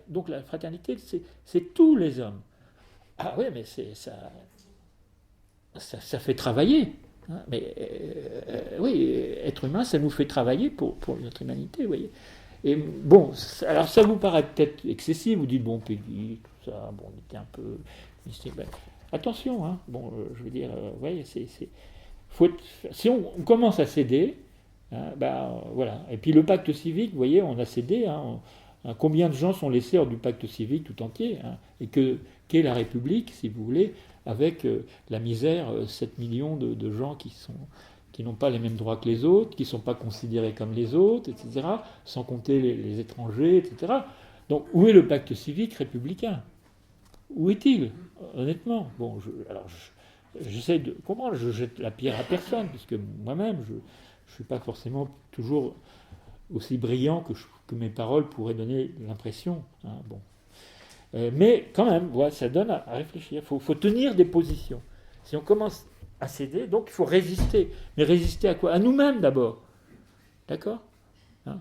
Donc la fraternité, c'est tous les hommes. Ah oui, mais ça fait travailler. Hein, mais oui, être humain, ça nous fait travailler pour notre humanité, vous voyez. Et bon, alors ça vous paraît peut-être excessif, vous dites, bon, Péguy, tout ça, bon, on était un peu mystique. Ben, attention, hein, bon, je veux dire, vous voyez, si on commence à céder, hein, voilà. Et puis le pacte civique, vous voyez, on a cédé, hein, combien de gens sont laissés hors du pacte civique tout entier, hein, et qu'est la République, si vous voulez, avec la misère, 7 millions de gens qui n'ont pas les mêmes droits que les autres, qui ne sont pas considérés comme les autres, etc., sans compter les étrangers, etc. Donc, où est le pacte civique républicain ? Où est-il, honnêtement ? Bon, j'essaie de comprendre, je jette la pierre à personne, puisque moi-même, je ne suis pas forcément toujours aussi brillant que mes paroles pourraient donner l'impression. Hein, bon. Mais quand même, voilà, ça donne à réfléchir. Il faut tenir des positions. Si on commence à céder, donc il faut résister. Mais résister à quoi? À nous-mêmes d'abord. D'accord, hein?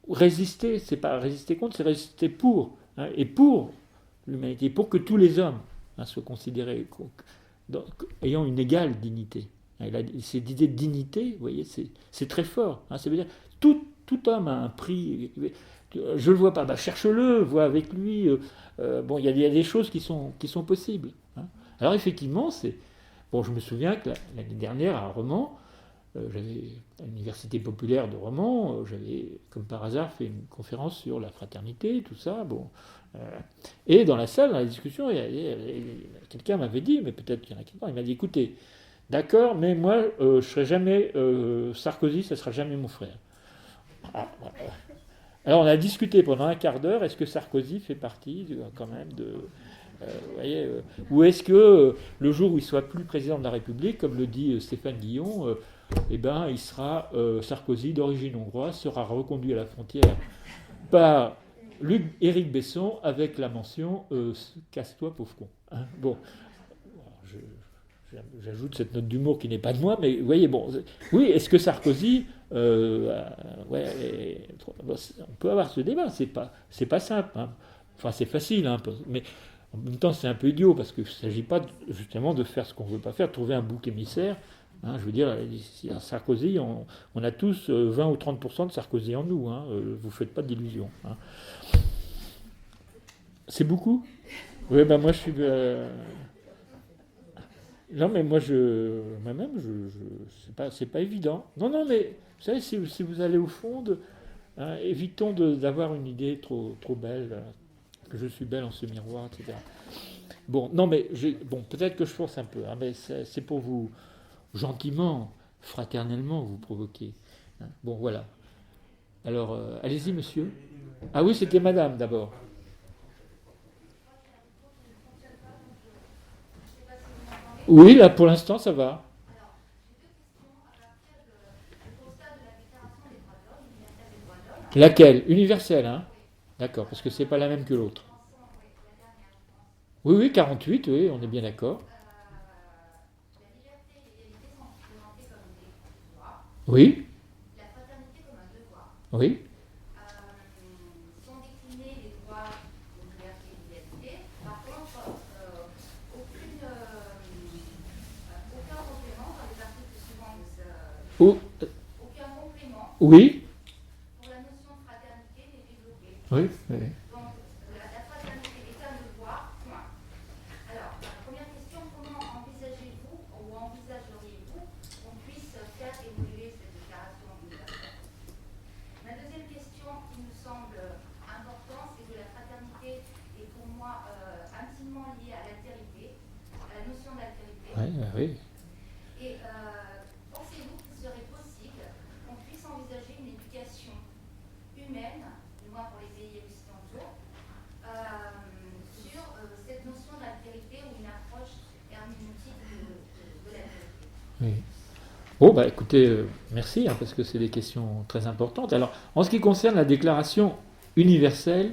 Résister, c'est pas résister contre, c'est résister pour. Hein, et pour l'humanité, pour que tous les hommes, hein, soient considérés ayant une égale dignité. Hein, cette idée de dignité, vous voyez, c'est très fort. Hein, ça veut dire tout homme a un prix. Je ne le vois pas, cherche-le, vois avec lui. Bon, il y a des choses qui sont possibles. Hein. Alors effectivement, bon, je me souviens que l'année dernière à Romans, j'avais à l'université populaire de Romans, j'avais comme par hasard fait une conférence sur la fraternité, tout ça. Bon, et dans la salle, dans la discussion, quelqu'un m'avait dit, mais peut-être qu'il y en a qui il m'a dit, écoutez, d'accord, mais moi, je serai jamais Sarkozy, ça sera jamais mon frère. Alors on a discuté pendant un quart d'heure, est-ce que Sarkozy fait partie quand même de... vous voyez, ou est-ce que le jour où il soit plus président de la République, comme le dit Stéphane Guillon, il sera Sarkozy d'origine hongroise, sera reconduit à la frontière par Éric Besson avec la mention casse-toi pauvre con. Hein, bon, j'ajoute cette note d'humour qui n'est pas de moi, mais vous voyez, bon, oui, est-ce que Sarkozy, on peut avoir ce débat, c'est pas simple, hein. Enfin c'est facile, hein, mais en même temps c'est un peu idiot parce qu'il ne s'agit pas justement de faire ce qu'on ne veut pas faire, de trouver un bouc émissaire. Hein, je veux dire, Sarkozy, on a tous 20 ou 30% de Sarkozy en nous, hein, vous ne faites pas d'illusions. Hein. C'est beaucoup? Oui, ben moi je suis... Non, mais moi, moi-même, c'est pas évident. Non, mais vous savez, si vous allez au fond, hein, évitons d'avoir une idée trop belle, que je suis belle en ce miroir, etc. Bon, non, mais peut-être que je force un peu, hein, mais c'est pour vous, gentiment, fraternellement, vous provoquer. Hein. Bon, voilà. Alors, allez-y, monsieur. Ah oui, c'était madame, d'abord. Oui, là, pour l'instant, ça va. Laquelle? Universelle, hein? D'accord, parce que c'est pas la même que l'autre. Oui, 48, oui, on est bien d'accord. Oui, oui, oui, oui, oui. Oui, oui. Oui. Bon, écoutez, merci, hein, parce que c'est des questions très importantes. Alors, en ce qui concerne la Déclaration universelle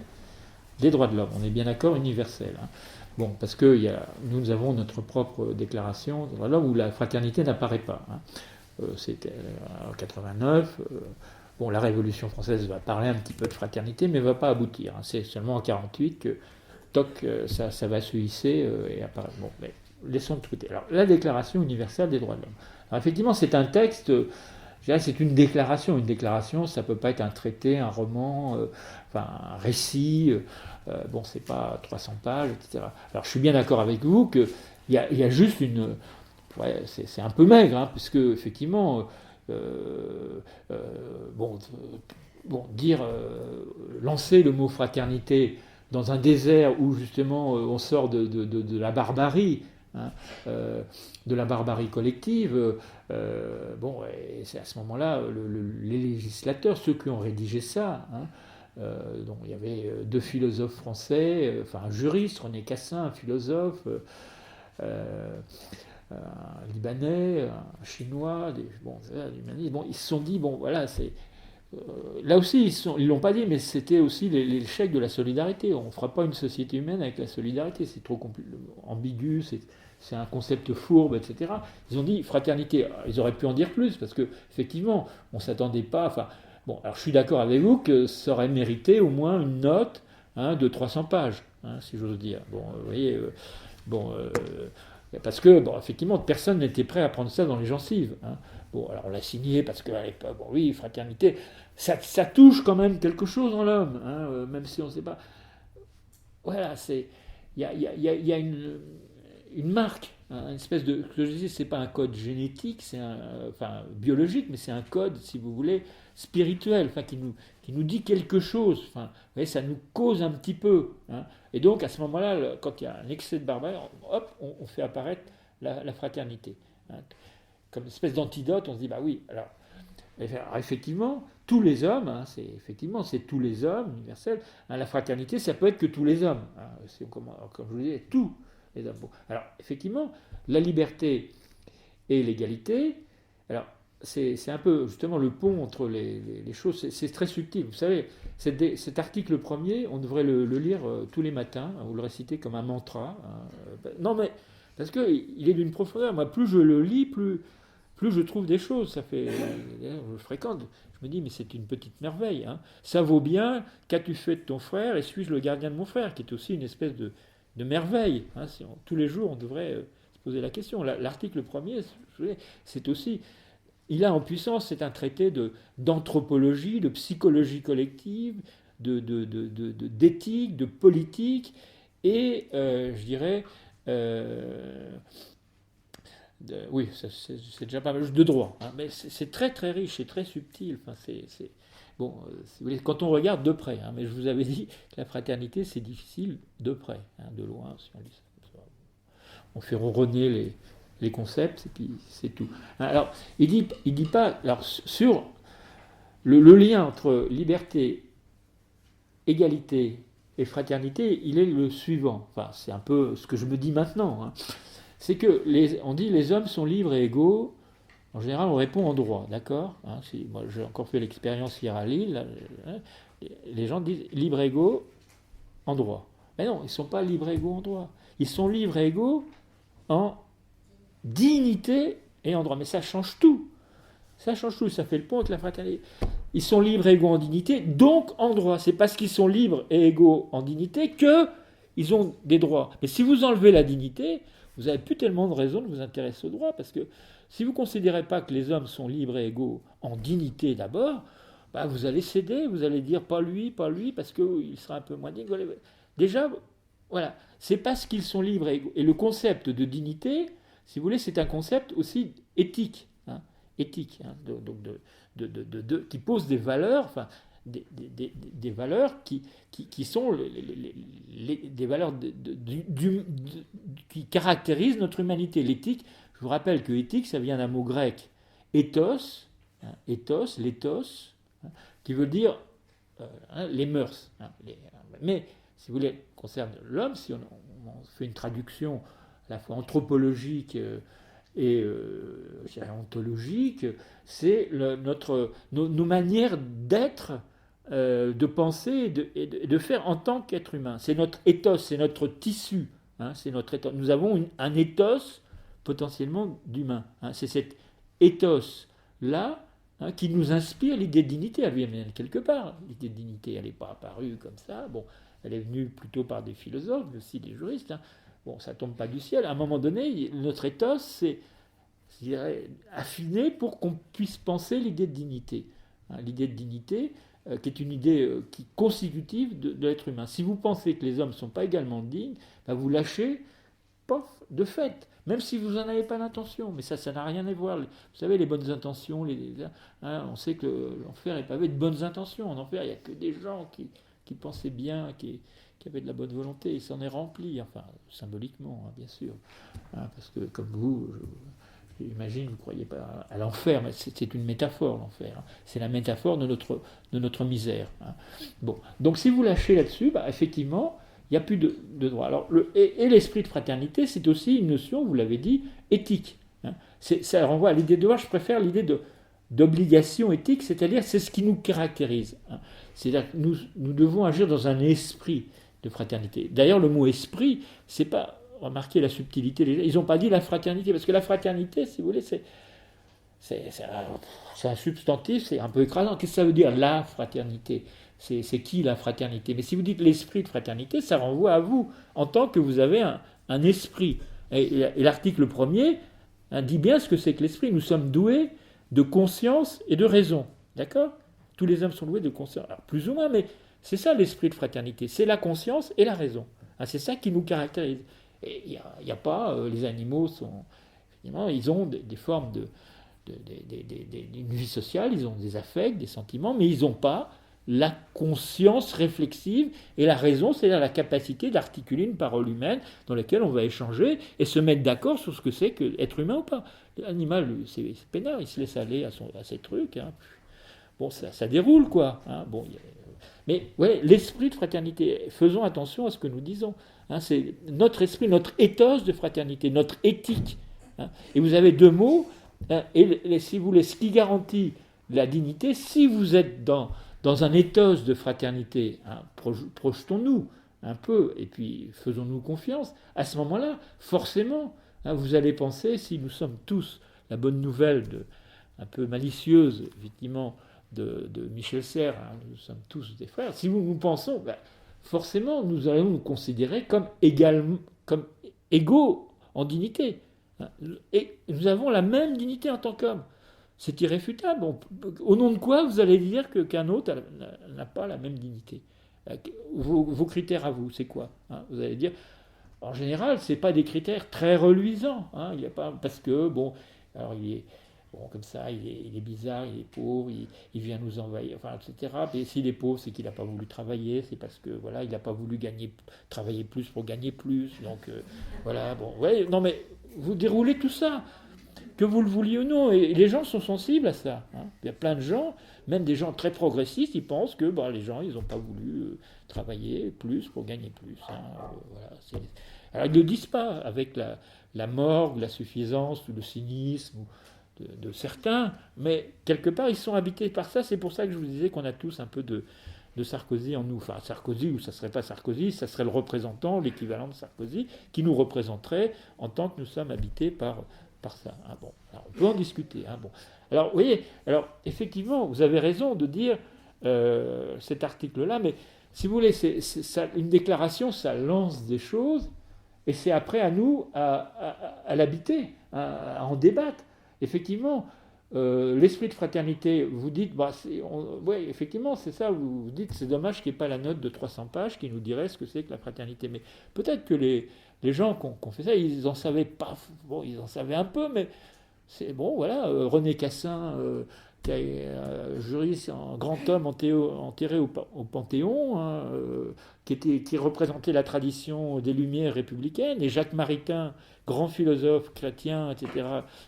des droits de l'homme, on est bien d'accord, universelle. Hein. Bon, parce que nous avons notre propre déclaration des droits de l'homme où la fraternité n'apparaît pas. Hein. C'était en 89. Bon, la Révolution française va parler un petit peu de fraternité, mais ne va pas aboutir. Hein. C'est seulement en 48 que, ça va se hisser et apparaître. Bon, mais laissons de côté. Alors, la Déclaration universelle des droits de l'homme. Alors, effectivement, c'est un texte, c'est une déclaration. Une déclaration, ça ne peut pas être un traité, un roman, un récit. Bon, c'est pas 300 pages, etc. Alors, je suis bien d'accord avec vous qu'il y a juste une... Ouais, c'est un peu maigre, hein, puisque, effectivement, lancer le mot fraternité dans un désert où, justement, on sort de la barbarie, hein, de la barbarie collective, et c'est à ce moment-là, les législateurs, ceux qui ont rédigé ça, hein, donc il y avait deux philosophes français, un juriste, René Cassin, un philosophe, un Libanais, un Chinois, ils se sont dit, voilà, là aussi, ils l'ont pas dit, mais c'était aussi l'échec de la solidarité. On ne fera pas une société humaine avec la solidarité, c'est trop ambigu, c'est un concept fourbe, etc. Ils ont dit fraternité. Ils auraient pu en dire plus, parce que effectivement, on ne s'attendait pas. Enfin, bon, alors je suis d'accord avec vous que ça aurait mérité au moins une note de 300 pages, si j'ose dire. Bon, vous voyez, parce que, bon, effectivement, personne n'était prêt à prendre ça dans les gencives. Bon, alors on l'a signé parce que, bon, oui, fraternité, ça touche quand même quelque chose en l'homme, même si on ne sait pas. Voilà, il y a une marque, une espèce de, ce que je disais, c'est pas un code génétique, enfin biologique, mais c'est un code, si vous voulez, spirituel, enfin qui nous dit quelque chose. Enfin, vous voyez, ça nous cause un petit peu. Et donc à ce moment-là, quand il y a un excès de barbarie, hop, on fait apparaître la fraternité. Comme une espèce d'antidote, on se dit bah oui, alors effectivement, tous les hommes, c'est tous les hommes universels. La fraternité, ça peut être que tous les hommes. Comme je vous disais, tous les hommes. Bon, alors effectivement, la liberté et l'égalité. Alors c'est un peu justement le pont entre les choses. C'est très subtil. Vous savez, cet article premier, on devrait le lire tous les matins, ou le réciter comme un mantra. Non mais parce que il est d'une profondeur. Moi, plus je le lis, plus je trouve des choses. Ça fait, je fréquente, je me dis, mais c'est une petite merveille. Ça vaut bien, qu'as-tu fait de ton frère et suis-je le gardien de mon frère, qui est aussi une espèce de merveille. Tous les jours, on devrait se poser la question. L'article premier, c'est aussi, il a en puissance, c'est un traité d'anthropologie, de psychologie collective, d'éthique, de politique, et je dirais... oui, c'est déjà pas mal de droit, mais c'est très très riche, c'est très subtil. Enfin, bon, si vous voulez, quand on regarde de près, mais je vous avais dit que la fraternité c'est difficile de près, de loin. Si on lit ça, on fait ronronner les concepts et puis c'est tout. Alors, il dit pas, alors sur le lien entre liberté, égalité et fraternité, il est le suivant. Enfin, c'est un peu ce que je me dis maintenant. C'est que on dit les hommes sont libres et égaux. En général, on répond en droit, d'accord. Moi, j'ai encore fait l'expérience hier à Lille. Les gens disent libres et égaux en droit. Mais non, ils ne sont pas libres et égaux en droit. Ils sont libres et égaux en dignité et en droit. Mais ça change tout. Ça change tout. Ça fait le pont avec la fraternité. Ils sont libres et égaux en dignité, donc en droit. C'est parce qu'ils sont libres et égaux en dignité qu'ils ont des droits. Mais si vous enlevez la dignité, vous n'avez plus tellement de raison de vous intéresser au droit, parce que si vous ne considérez pas que les hommes sont libres et égaux en dignité d'abord, vous allez céder, vous allez dire pas lui, parce qu'il sera un peu moins digne. Déjà, voilà, c'est parce qu'ils sont libres et égaux. Et le concept de dignité, si vous voulez, c'est un concept aussi éthique, qui pose des valeurs, enfin, des valeurs qui sont des valeurs qui caractérisent notre humanité. L'éthique, je vous rappelle que éthique, ça vient d'un mot grec, ethos, l'éthos, qui veut dire les mœurs. Mais, si vous voulez, concerne l'homme, si on fait une traduction à la fois anthropologique et ontologique, c'est nos manières d'être, de penser et de faire en tant qu'être humain. C'est notre ethos, c'est notre tissu. C'est notre ethos. Nous avons un ethos potentiellement d'humain. C'est cet ethos-là qui nous inspire l'idée de dignité. Elle vient quelque part. L'idée de dignité, elle n'est pas apparue comme ça. Bon, elle est venue plutôt par des philosophes, mais aussi des juristes. Bon, ça ne tombe pas du ciel. À un moment donné, notre ethos, c'est, je dirais, affiné pour qu'on puisse penser l'idée de dignité. L'idée de dignité, qui est une idée qui constitutive de l'être humain. Si vous pensez que les hommes ne sont pas également dignes, vous lâchez, pof, de fait. Même si vous n'en avez pas l'intention. Mais ça n'a rien à voir. Vous savez, les bonnes intentions, on sait que l'enfer est pavé de bonnes intentions. En enfer, il n'y a que des gens qui pensaient bien, qui avaient de la bonne volonté. Il s'en est rempli, enfin, symboliquement, bien sûr. Parce que, comme vous, j'imagine, vous ne croyez pas à l'enfer, mais c'est une métaphore, l'enfer. C'est la métaphore de notre misère. Bon. Donc, si vous lâchez là-dessus, effectivement, il n'y a plus de droit. Alors, et l'esprit de fraternité, c'est aussi une notion, vous l'avez dit, éthique. Ça renvoie à l'idée de devoir. Je préfère l'idée d'obligation éthique, c'est-à-dire c'est ce qui nous caractérise. Hein. C'est-à-dire que nous devons agir dans un esprit de fraternité. D'ailleurs, le mot esprit, c'est pas, remarquez la subtilité, ils n'ont pas dit la fraternité, parce que la fraternité, si vous voulez, c'est un substantif, c'est un peu écrasant. Qu'est-ce que ça veut dire, la fraternité? C'est qui la fraternité? Mais si vous dites l'esprit de fraternité, ça renvoie à vous, en tant que vous avez un esprit. Et l'article 1er dit bien ce que c'est que l'esprit. Nous sommes doués de conscience et de raison. D'accord? Tous les hommes sont doués de conscience. Alors, plus ou moins, mais c'est ça l'esprit de fraternité. C'est la conscience et la raison. Hein, c'est ça qui nous caractérise. Et il n'y a pas... les animaux sont... Effectivement, ils ont des formes d'une vie sociale, ils ont des affects, des sentiments, mais ils n'ont pas la conscience réflexive et la raison, c'est-à-dire la capacité d'articuler une parole humaine dans laquelle on va échanger et se mettre d'accord sur ce que c'est qu'être humain ou pas. L'animal, c'est peinard, il se laisse aller à ses trucs. Hein. Bon, ça déroule, quoi. Hein. Bon, mais ouais, l'esprit de fraternité, faisons attention à ce que nous disons. Hein. C'est notre esprit, notre éthos de fraternité, notre éthique. Hein. Et vous avez deux mots, hein, et si vous voulez, ce qui garantit la dignité, si vous êtes dans un éthos de fraternité, hein, projetons-nous un peu, et puis faisons-nous confiance, à ce moment-là, forcément, hein, vous allez penser, si nous sommes tous, la bonne nouvelle un peu malicieuse, effectivement, de Michel Serres, hein, nous sommes tous des frères, si nous pensons, forcément, nous allons nous considérer comme égaux en dignité. Hein, et nous avons la même dignité en tant qu'hommes. C'est irréfutable. Au nom de quoi vous allez dire qu'un autre n'a pas la même dignité? Vos critères à vous, c'est quoi? Hein? Vous allez dire, en général, ce n'est pas des critères très reluisants. Hein? Il y a pas, parce que, bon, alors il est comme ça, il est bizarre, il est pauvre, il vient nous envahir, enfin, etc. Mais s'il est pauvre, c'est qu'il n'a pas voulu travailler, c'est parce que, voilà, il n'a pas voulu travailler plus pour gagner plus. Donc, voilà, bon, ouais, non, mais vous déroulez tout ça. Que vous le vouliez ou non, et les gens sont sensibles à ça. Hein. Il y a plein de gens, même des gens très progressistes, ils pensent que les gens, ils n'ont pas voulu travailler plus pour gagner plus. Hein. Voilà, alors ils ne le disent pas avec la morgue, la suffisance ou le cynisme de certains, mais quelque part ils sont habités par ça. C'est pour ça que je vous disais qu'on a tous un peu de Sarkozy en nous. Enfin, Sarkozy, ou ça ne serait pas Sarkozy, ça serait le représentant, l'équivalent de Sarkozy, qui nous représenterait en tant que nous sommes habités par ça. Hein, bon. Alors, on peut en discuter. Hein, bon. Alors, vous voyez, effectivement, vous avez raison de dire cet article-là, mais si vous voulez, une déclaration, ça lance des choses, et c'est après à nous à l'habiter, à en débattre. Effectivement, l'esprit de fraternité, vous dites, oui, effectivement, c'est ça, vous dites, c'est dommage qu'il n'y ait pas la note de 300 pages qui nous dirait ce que c'est que la fraternité. Mais peut-être que les gens qui ont fait ça, ils en savaient pas, bon, ils en savaient un peu, mais c'est bon, voilà, René Cassin, qui est juriste, un grand homme enterré au Panthéon, hein, qui représentait la tradition des Lumières républicaines, et Jacques Maritain, grand philosophe chrétien, etc.,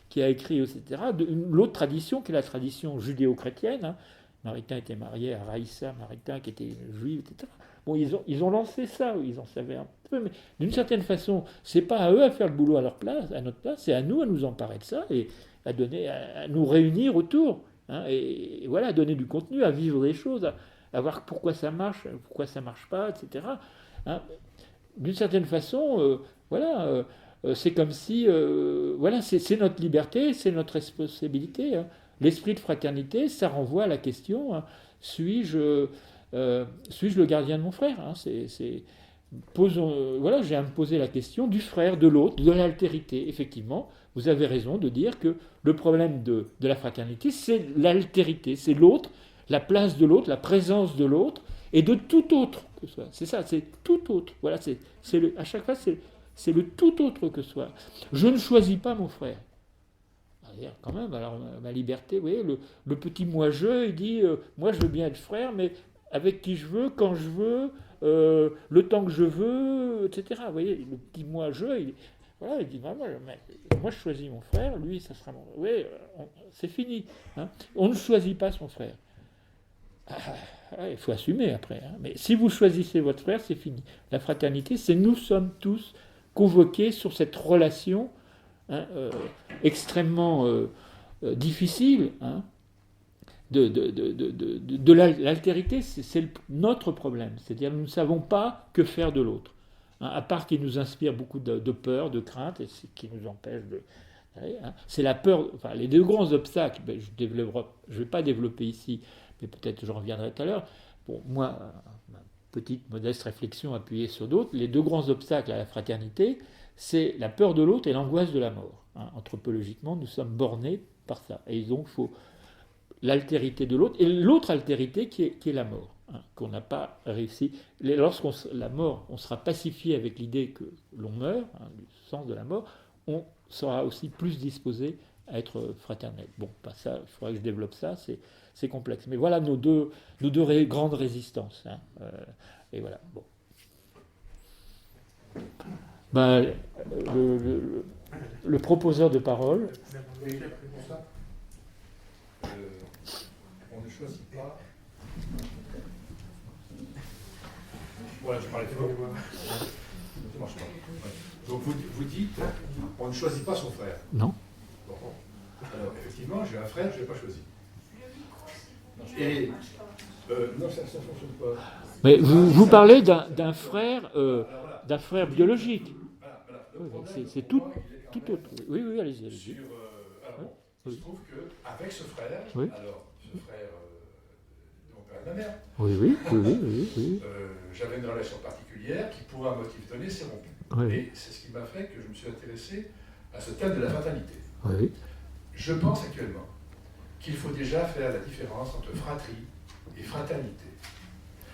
qui a écrit, etc., l'autre tradition, qui est la tradition judéo-chrétienne. Hein. Maritain était marié à Raïssa Maritain, qui était juive, etc. Bon, ils ont lancé ça, ils en savaient un peu, mais d'une certaine façon, c'est pas à eux à faire le boulot à notre place, c'est à nous à nous emparer de ça et à nous réunir autour, hein, et voilà, à donner du contenu, à vivre des choses, à voir pourquoi ça marche pas, etc. Hein. D'une certaine façon, voilà, c'est comme si, voilà, c'est notre liberté, c'est notre responsabilité. Hein. L'esprit de fraternité, ça renvoie à la question, hein, suis-je le gardien de mon frère? Hein, voilà, j'ai à me poser la question du frère, de l'autre, de l'altérité. Effectivement, vous avez raison de dire que le problème de la fraternité, c'est l'altérité, c'est l'autre, la place de l'autre, la présence de l'autre, et de tout autre que ce soit. C'est ça, c'est tout autre. Voilà, à chaque fois, c'est le tout autre que ce soit. Je ne choisis pas mon frère. Quand même, alors ma liberté, vous voyez, le petit moi-je, il dit, moi je veux bien être frère, mais avec qui je veux, quand je veux, le temps que je veux, etc. Vous voyez, le petit moi-je, il dit, moi je choisis mon frère, lui, ça sera mon... Oui, c'est fini. Hein. On ne choisit pas son frère. Il faut assumer après. Hein. Mais si vous choisissez votre frère, c'est fini. La fraternité, c'est nous sommes tous convoqués sur cette relation, hein, extrêmement difficile, hein, de l'altérité, c'est notre problème. C'est-à-dire nous ne savons pas que faire de l'autre. Hein, à part qu'il nous inspire beaucoup de peur, de crainte, et qui nous empêche de... Hein, c'est la peur, enfin les deux grands obstacles, ben, je ne vais pas développer ici, mais peut-être j'en reviendrai tout à l'heure. Bon, moi, ma petite, modeste réflexion appuyée sur d'autres, les deux grands obstacles à la fraternité, c'est la peur de l'autre et l'angoisse de la mort. Hein, anthropologiquement, nous sommes bornés par ça. Et donc, il faut l'altérité de l'autre, et l'autre altérité qui est la mort, hein, qu'on n'a pas réussi. Lorsqu'on la mort, on sera pacifié avec l'idée que l'on meurt, hein, du sens de la mort, on sera aussi plus disposé à être fraternel. Bon, pas ça, il faudrait que je développe ça, c'est complexe. Mais voilà nos deux grandes résistances. Hein, et voilà, bon. Ben, le proposeur de parole. On ne choisit pas. Voilà, je parlais fort. Ça marche pas. Ouais. Donc vous dites, on ne choisit pas son frère. Non. Bon. Alors effectivement, j'ai un frère, je ne l'ai pas choisi. Et non, ça ne fonctionne pas. Mais vous parlez d'un frère biologique. Voilà. C'est tout autre. Oui, allez-y. Alors, il se trouve qu'avec ce frère, oui. alors ce frère de mon père et de ma mère, oui. J'avais une relation particulière qui, pour un motif donné, s'est rompue. Oui. Et c'est ce qui m'a fait que je me suis intéressé à ce thème de la fraternité. Oui. Je pense actuellement qu'il faut déjà faire la différence entre fratrie et fraternité.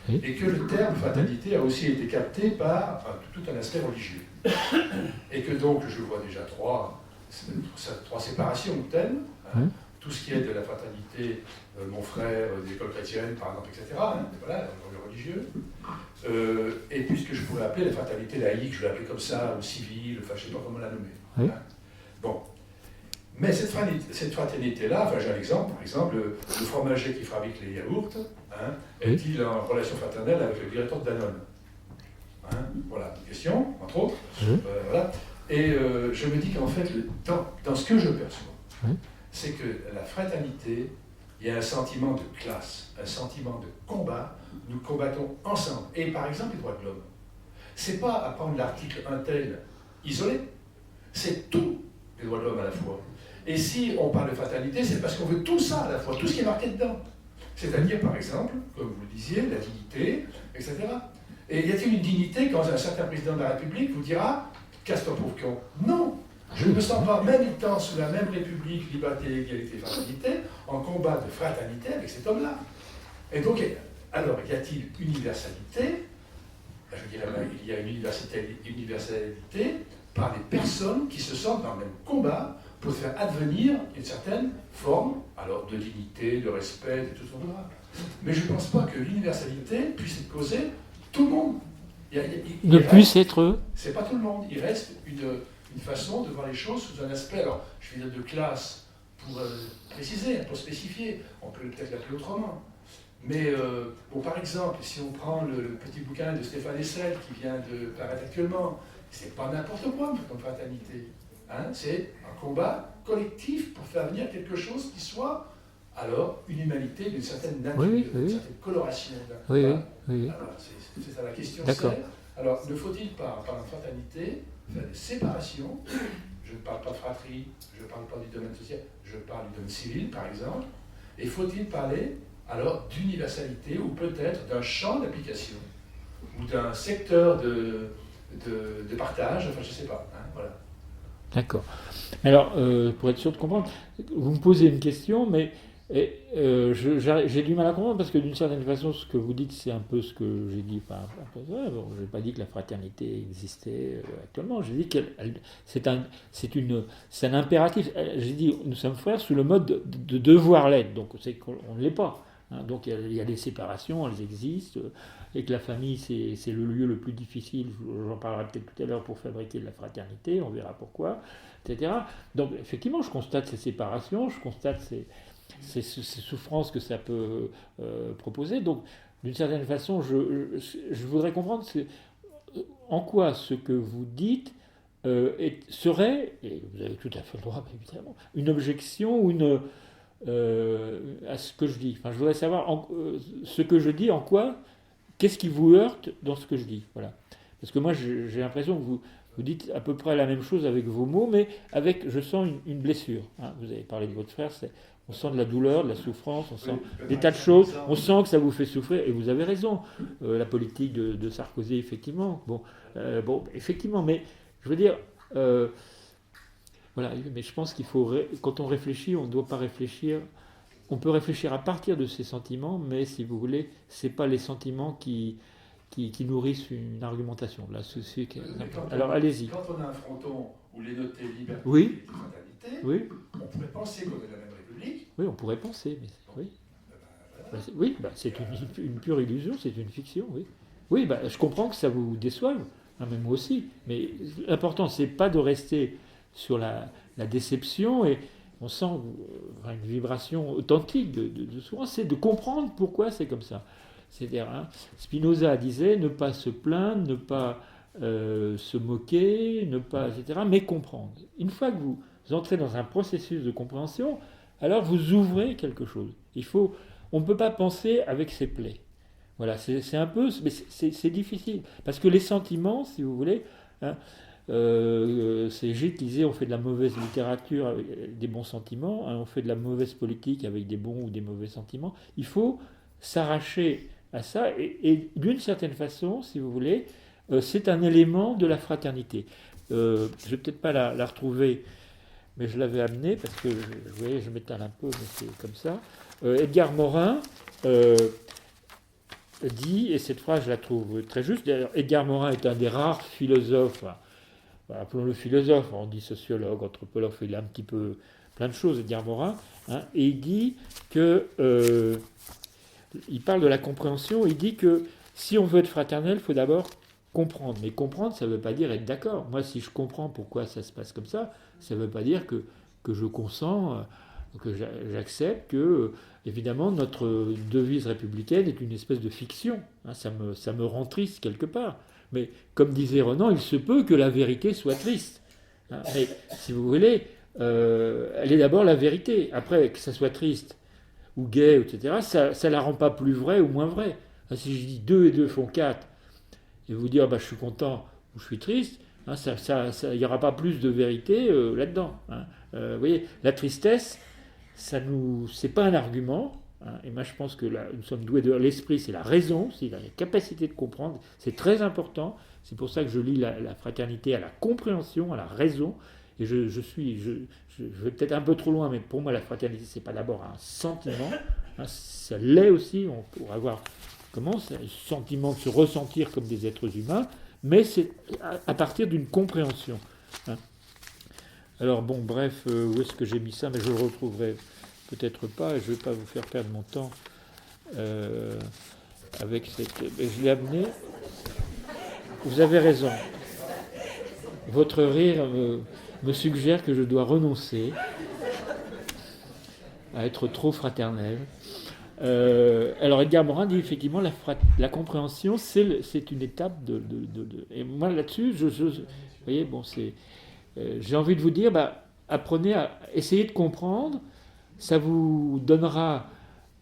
Oui. Et que le terme fraternité a aussi été capté par tout un aspect religieux. Et que donc je vois déjà trois séparations de thèmes. Hein, Oui. tout ce qui est de la fraternité, mon frère des écoles chrétiennes, par exemple, etc. Hein, voilà, le religieux. Et puis ce que je pourrais appeler la fraternité laïque, je vais l'appeler comme ça, ou civile, enfin je ne sais pas comment la nommer. Oui. Hein. Bon. Mais cette fraternité-là, enfin j'ai un exemple, par exemple, le fromager qui fabrique les yaourts, hein, est-il en relation fraternelle avec le directeur de Danone? Hein, voilà, une question, entre autres. Voilà. Et je me dis qu'en fait, dans ce que je perçois, c'est que la fraternité, il y a un sentiment de classe, un sentiment de combat, nous combattons ensemble. Et par exemple, les droits de l'homme, c'est pas à prendre l'article un tel isolé, c'est tous les droits de l'homme à la fois. Et si on parle de fraternité, c'est parce qu'on veut tout ça à la fois, tout ce qui est marqué dedans. C'est-à-dire, par exemple, comme vous le disiez, la dignité, etc. Et y a-t-il une dignité quand un certain président de la République vous dira « casse-toi pauvre con ». Non, je ne me sens pas, même étant sous la même République, liberté, égalité, fraternité, en combat de fraternité avec cet homme-là. Et donc, alors, y a-t-il universalité? Je dirais, il y a une universalité par les personnes qui se sentent dans le même combat pour faire advenir une certaine forme, alors de dignité, de respect, de tout ce qu'on voudra. Mais je ne pense pas que l'universalité puisse être causée tout le monde. Ne puisse être. C'est pas tout le monde. Il reste une façon de voir les choses sous un aspect, alors je vais dire de classe, pour préciser, pour spécifier. On peut peut-être l'appeler autrement. Mais bon, par exemple, si on prend le petit bouquin de Stéphane Hessel qui vient de paraître actuellement, c'est pas n'importe quoi comme fraternité. Hein, c'est un combat collectif pour faire venir quelque chose qui soit alors une humanité d'une certaine nature, d'une certaine coloration. Oui. Alors, c'est ça la question. Alors, ne faut-il pas, par la fraternité, faire des séparations? Je ne parle pas de fratrie, je ne parle pas du domaine social, je parle du domaine civil, par exemple. Et faut-il parler alors d'universalité ou peut-être d'un champ d'application ou d'un secteur de partage, enfin je ne sais pas. Hein, voilà. D'accord. Alors, pour être sûr de comprendre, vous me posez une question, mais j'ai du mal à comprendre parce que d'une certaine façon, ce que vous dites, c'est un peu ce que j'ai dit. Enfin, je n'ai pas dit que la fraternité existait actuellement. J'ai dit que c'est un impératif. J'ai dit, nous sommes frères sous le mode de devoir l'être. Donc, c'est qu'on ne l'est pas. Hein, donc, il y a des séparations, elles existent. Et que la famille, c'est le lieu le plus difficile, j'en parlerai peut-être tout à l'heure, pour fabriquer de la fraternité, on verra pourquoi, etc. Donc effectivement, je constate ces séparations, je constate ces souffrances que ça peut proposer. Donc d'une certaine façon, je voudrais comprendre en quoi ce que vous dites serait, et vous avez tout à fait le droit évidemment, une objection ou à ce que je dis. Enfin, je voudrais savoir ce que je dis, en quoi, qu'est-ce qui vous heurte dans ce que je dis. Voilà. Parce que moi, j'ai l'impression que vous dites à peu près la même chose avec vos mots, mais avec, je sens une blessure. Hein. Vous avez parlé de votre frère, on sent de la douleur, de la souffrance, on sent des tas de choses, on sent que ça vous fait souffrir, et vous avez raison. La politique de Sarkozy, effectivement. Bon, effectivement, mais je veux dire, voilà, mais je pense qu'il faut, quand on réfléchit, on ne doit pas réfléchir. On peut réfléchir à partir de ses sentiments, mais si vous voulez, c'est pas les sentiments qui nourrissent une argumentation. Là, alors allez-y. Quand on a un fronton où les notés liberté oui. et fraternité, Oui. on pourrait penser qu'on est de la même République. Oui, on pourrait penser, mais oui. Oui, c'est une pure illusion, c'est une fiction, oui. Oui, je comprends que ça vous déçoive, hein, mais moi aussi. Mais l'important, c'est pas de rester sur la déception, et on sent une vibration authentique de souffrance, c'est de comprendre pourquoi c'est comme ça. C'est-à-dire, Spinoza disait ne pas se plaindre, ne pas se moquer, ne pas, etc., mais comprendre. Une fois que vous entrez dans un processus de compréhension, alors vous ouvrez quelque chose. On ne peut pas penser avec ses plaies. Voilà, c'est un peu, mais c'est difficile. Parce que les sentiments, si vous voulez, c'est Gide qui disait on fait de la mauvaise littérature avec des bons sentiments, on fait de la mauvaise politique avec des bons ou des mauvais sentiments. Il faut s'arracher à ça, et d'une certaine façon, si vous voulez, c'est un élément de la fraternité. Je ne vais peut-être pas la retrouver, mais je l'avais amenée parce que, vous voyez, je m'étale un peu, mais c'est comme ça. Edgar Morin dit, et cette phrase je la trouve très juste, d'ailleurs Edgar Morin est un des rares philosophes, appelons-le philosophe, on dit sociologue, anthropologue, il a un petit peu plein de choses, Edgar Morin, et il dit que, il parle de la compréhension, il dit que si on veut être fraternel, il faut d'abord comprendre. Mais comprendre, ça ne veut pas dire être d'accord. Moi, si je comprends pourquoi ça se passe comme ça ne veut pas dire que je consens, que j'accepte que, évidemment, notre devise républicaine est une espèce de fiction. Ça me rend triste quelque part. Mais comme disait Renan, il se peut que la vérité soit triste. Mais si vous voulez, elle est d'abord la vérité. Après, que ça soit triste ou gai, etc., ça ne la rend pas plus vraie ou moins vraie. Si je dis 2 et 2 font 4, et vous dire je suis content ou je suis triste, il n'y aura pas plus de vérité là-dedans. Vous voyez, la tristesse, c'est pas un argument. Et moi, je pense que nous sommes doués de l'esprit, c'est la raison, c'est la capacité de comprendre. C'est très important. C'est pour ça que je lis la fraternité à la compréhension, à la raison. Et je vais peut-être un peu trop loin, mais pour moi, la fraternité, c'est pas d'abord un sentiment. Ça l'est aussi. On pourrait avoir c'est un sentiment de se ressentir comme des êtres humains, mais c'est à partir d'une compréhension. Alors bon, bref, où est-ce que j'ai mis ça? Mais je le retrouverai peut-être pas, et je ne vais pas vous faire perdre mon temps avec cette... Je l'ai amené. Vous avez raison. Votre rire me suggère que je dois renoncer à être trop fraternel. Alors Edgar Morin dit effectivement la compréhension c'est une étape et moi là-dessus vous voyez bon j'ai envie de vous dire apprenez à essayer de comprendre, ça vous donnera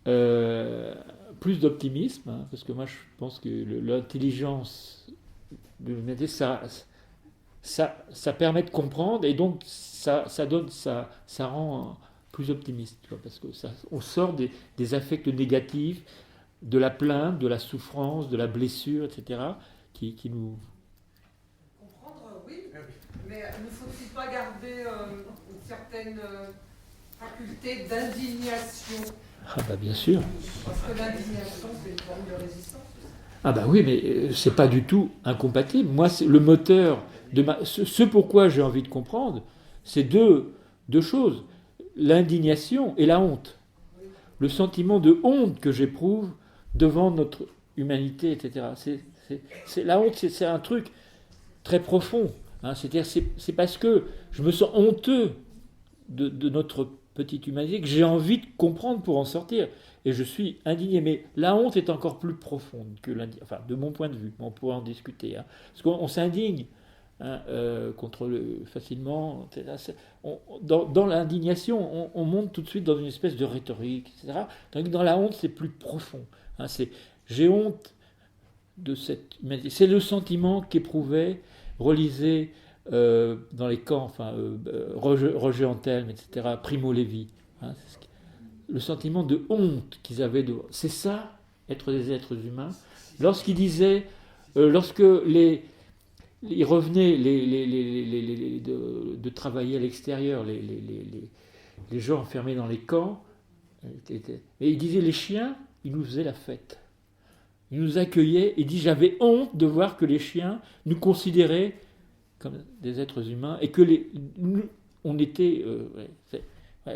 plus d'optimisme, parce que moi je pense que l'intelligence de l'humanité ça permet de comprendre, et donc ça rend plus optimiste, parce que on sort des affects négatifs, de la plainte, de la souffrance, de la blessure, etc., qui nous... Comprendre, oui, mais ne faut-il pas garder une certaine faculté d'indignation? Bien sûr. Parce que l'indignation, c'est une forme de résistance. Oui, mais c'est pas du tout incompatible. Moi, c'est le moteur ce pourquoi j'ai envie de comprendre, c'est deux choses. L'indignation et la honte. Le sentiment de honte que j'éprouve devant notre humanité, etc. C'est la honte, c'est un truc très profond. C'est-à-dire, c'est parce que je me sens honteux de notre petite humanité que j'ai envie de comprendre pour en sortir. Et je suis indigné. Mais la honte est encore plus profonde que l'indignation. Enfin, de mon point de vue, on pourrait en discuter. Parce qu'on s'indigne hein, facilement. Dans l'indignation, on monte tout de suite dans une espèce de rhétorique, etc. Tandis que dans la honte, c'est plus profond. Hein, j'ai honte de cette humanité. C'est le sentiment qu'éprouvait, relisait dans les camps, Roger Antelme, etc., Primo Levi. Hein, le sentiment de honte qu'ils avaient de. C'est ça, être des êtres humains. Lorsqu'ils disaient, lorsque ils revenaient de travailler à l'extérieur, les gens enfermés dans les camps, et ils disaient, les chiens, ils nous faisaient la fête. Ils nous accueillaient et dit j'avais honte de voir que les chiens nous considéraient comme des êtres humains et que on était.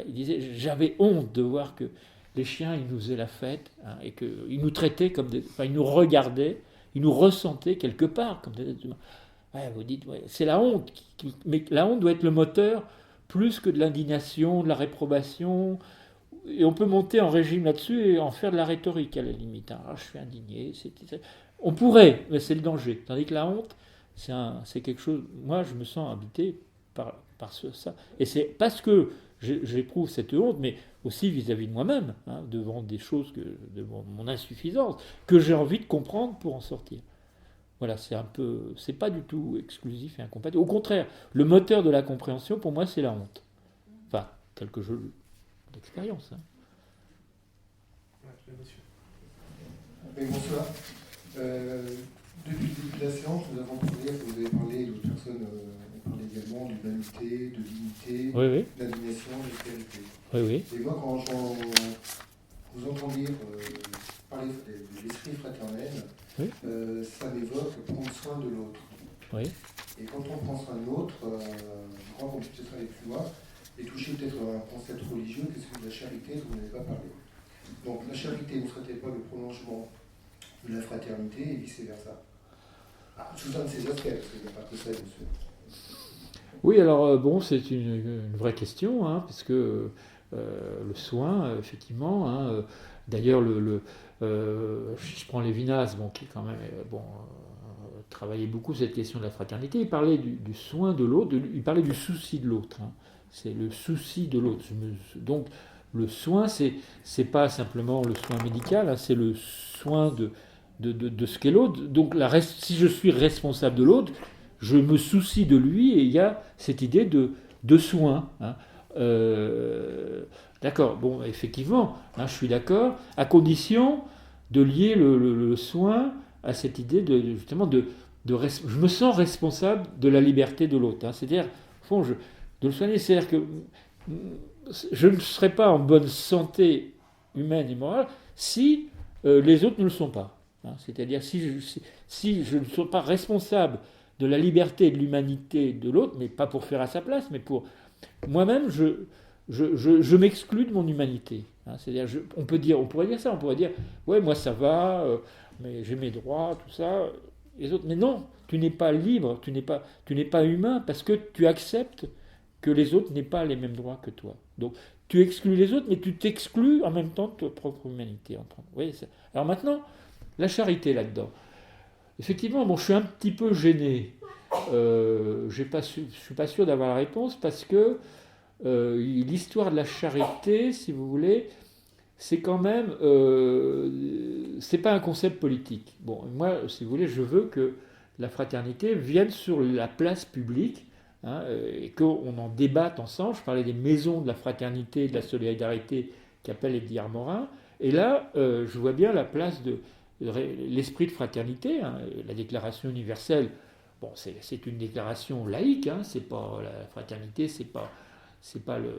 Il disait j'avais honte de voir que les chiens ils nous faisaient la fête, hein, et qu'ils nous traitaient comme ils nous regardaient, ils nous ressentaient quelque part comme des êtres humains. Ouais, vous dites c'est la honte, mais la honte doit être le moteur plus que de l'indignation, de la réprobation. Et on peut monter en régime là-dessus et en faire de la rhétorique à la limite. Ah, je suis indigné. On pourrait, mais c'est le danger. Tandis que la honte, c'est quelque chose. Moi, je me sens habité par ça. Et c'est parce que j'éprouve cette honte, mais aussi vis-à-vis de moi-même, hein, devant des choses, devant mon insuffisance, que j'ai envie de comprendre pour en sortir. Voilà, c'est pas du tout exclusif et incompatible. Au contraire, le moteur de la compréhension, pour moi, c'est la honte. Enfin, tel que je d'expérience. Hein. Oui, bonsoir. Depuis le début de la séance, nous avons découvert que vous avez parlé, d'autres personnes ont parlé également d'humanité, de dignité, oui. d'indignation, de vérité. Oui. Et moi, quand vous entends dire parler de l'esprit fraternel, oui. Ça m'évoque prendre soin de l'autre. Oui. Et quand on prend soin de l'autre, je crois qu'on peut peut-être aller plus loin et toucher peut-être un concept religieux, que c'est de la charité dont vous n'avez pas parlé. Donc la charité ne serait-elle pas le prolongement de la fraternité et vice-versa, sous un de ces aspects, parce qu'il n'y a pas que ça, bien sûr. Oui, alors c'est une vraie question, hein, parce que le soin, effectivement, hein, d'ailleurs, si je prends Lévinas, qui quand même travaillait beaucoup cette question de la fraternité, il parlait du soin de l'autre, il parlait du souci de l'autre. Hein. C'est le souci de l'autre. Donc le soin, c'est pas simplement le soin médical, hein, c'est le soin de ce qu'est l'autre. Donc si je suis responsable de l'autre, je me soucie de lui, et il y a cette idée de soin. Hein. D'accord, bon, effectivement, hein, je suis d'accord, à condition de lier le soin à cette idée justement je me sens responsable de la liberté de l'autre. Hein. C'est-à-dire, au fond, de le soigner, c'est-à-dire que je ne serai pas en bonne santé humaine et morale si les autres ne le sont pas. Hein. C'est-à-dire, si je ne suis pas responsable de la liberté et de l'humanité de l'autre, mais pas pour faire à sa place, mais pour moi-même, je m'exclus de mon humanité. Hein. C'est-à-dire, on pourrait dire ça, on pourrait dire, ouais, moi ça va, mais j'ai mes droits, tout ça. Les autres, mais non, tu n'es pas libre, tu n'es pas humain, parce que tu acceptes que les autres n'aient pas les mêmes droits que toi. Donc, tu exclus les autres, mais tu t'exclus en même temps de ta propre humanité. Alors maintenant, la charité là-dedans. Effectivement, je suis un petit peu gêné. Je ne suis pas sûr d'avoir la réponse, parce que l'histoire de la charité, si vous voulez, c'est quand même, c'est pas un concept politique. Bon, moi, si vous voulez, je veux que la fraternité vienne sur la place publique, hein, et qu'on en débatte ensemble. Je parlais des maisons de la fraternité et de la solidarité qu'appelle Edgar Morin, et là, je vois bien la place de l'esprit de fraternité, hein, la déclaration universelle. Bon, c'est une déclaration laïque, hein, c'est pas la fraternité, c'est pas le.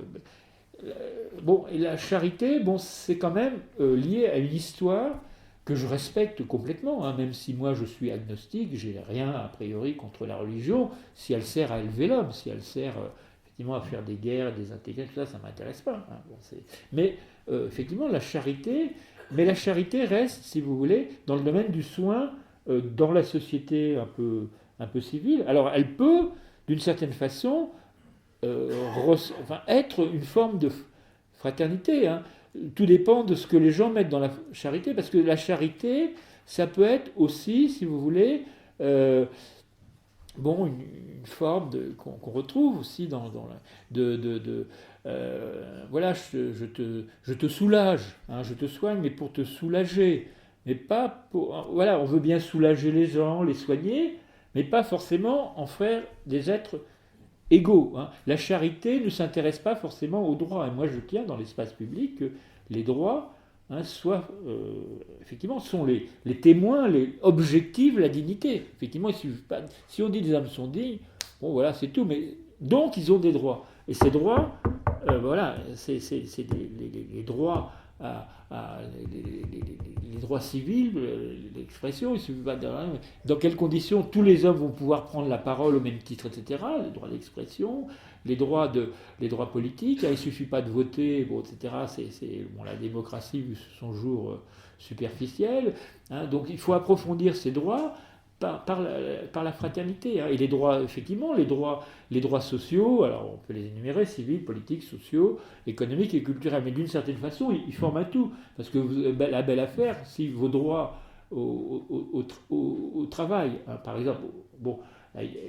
Bon, et la charité, c'est quand même lié à une histoire que je respecte complètement, hein, même si moi je suis agnostique, j'ai rien a priori contre la religion, si elle sert à élever l'homme, si elle sert effectivement à faire des guerres, des intégrer, tout ça, ça ne m'intéresse pas. Hein. Mais effectivement, la charité reste, si vous voulez, dans le domaine du soin, dans la société un peu civile. Alors elle peut, d'une certaine façon, être une forme de fraternité. Hein. Tout dépend de ce que les gens mettent dans la charité, parce que la charité, ça peut être aussi, si vous voulez, une forme qu'on retrouve aussi dans voilà, je te soulage, hein, je te soigne, mais pour te soulager, mais pas pour, voilà, on veut bien soulager les gens, les soigner, mais pas forcément en faire des êtres égaux, hein. La charité ne s'intéresse pas forcément aux droits, et moi je tiens dans l'espace public que les droits, hein, effectivement, sont les témoins, les objectivent la dignité. Effectivement, il suffit pas, si on dit les âmes sont dignes, bon voilà, c'est tout, mais donc ils ont des droits. Et ces droits, voilà, c'est les droits les droits civils, l'expression, il suffit pas de, dans quelles conditions tous les hommes vont pouvoir prendre la parole au même titre, etc. Les droits d'expression, les droits politiques, il suffit pas de voter, bon, etc. Bon, la démocratie vu son jour superficiel, hein, donc il faut approfondir ces droits par la fraternité, hein. Et les droits, effectivement, les droits sociaux, alors on peut les énumérer, civils, politiques, sociaux, économiques et culturels, mais d'une certaine façon, ils forment un tout. Parce que la belle affaire, si vos droits au travail, hein, par exemple, bon,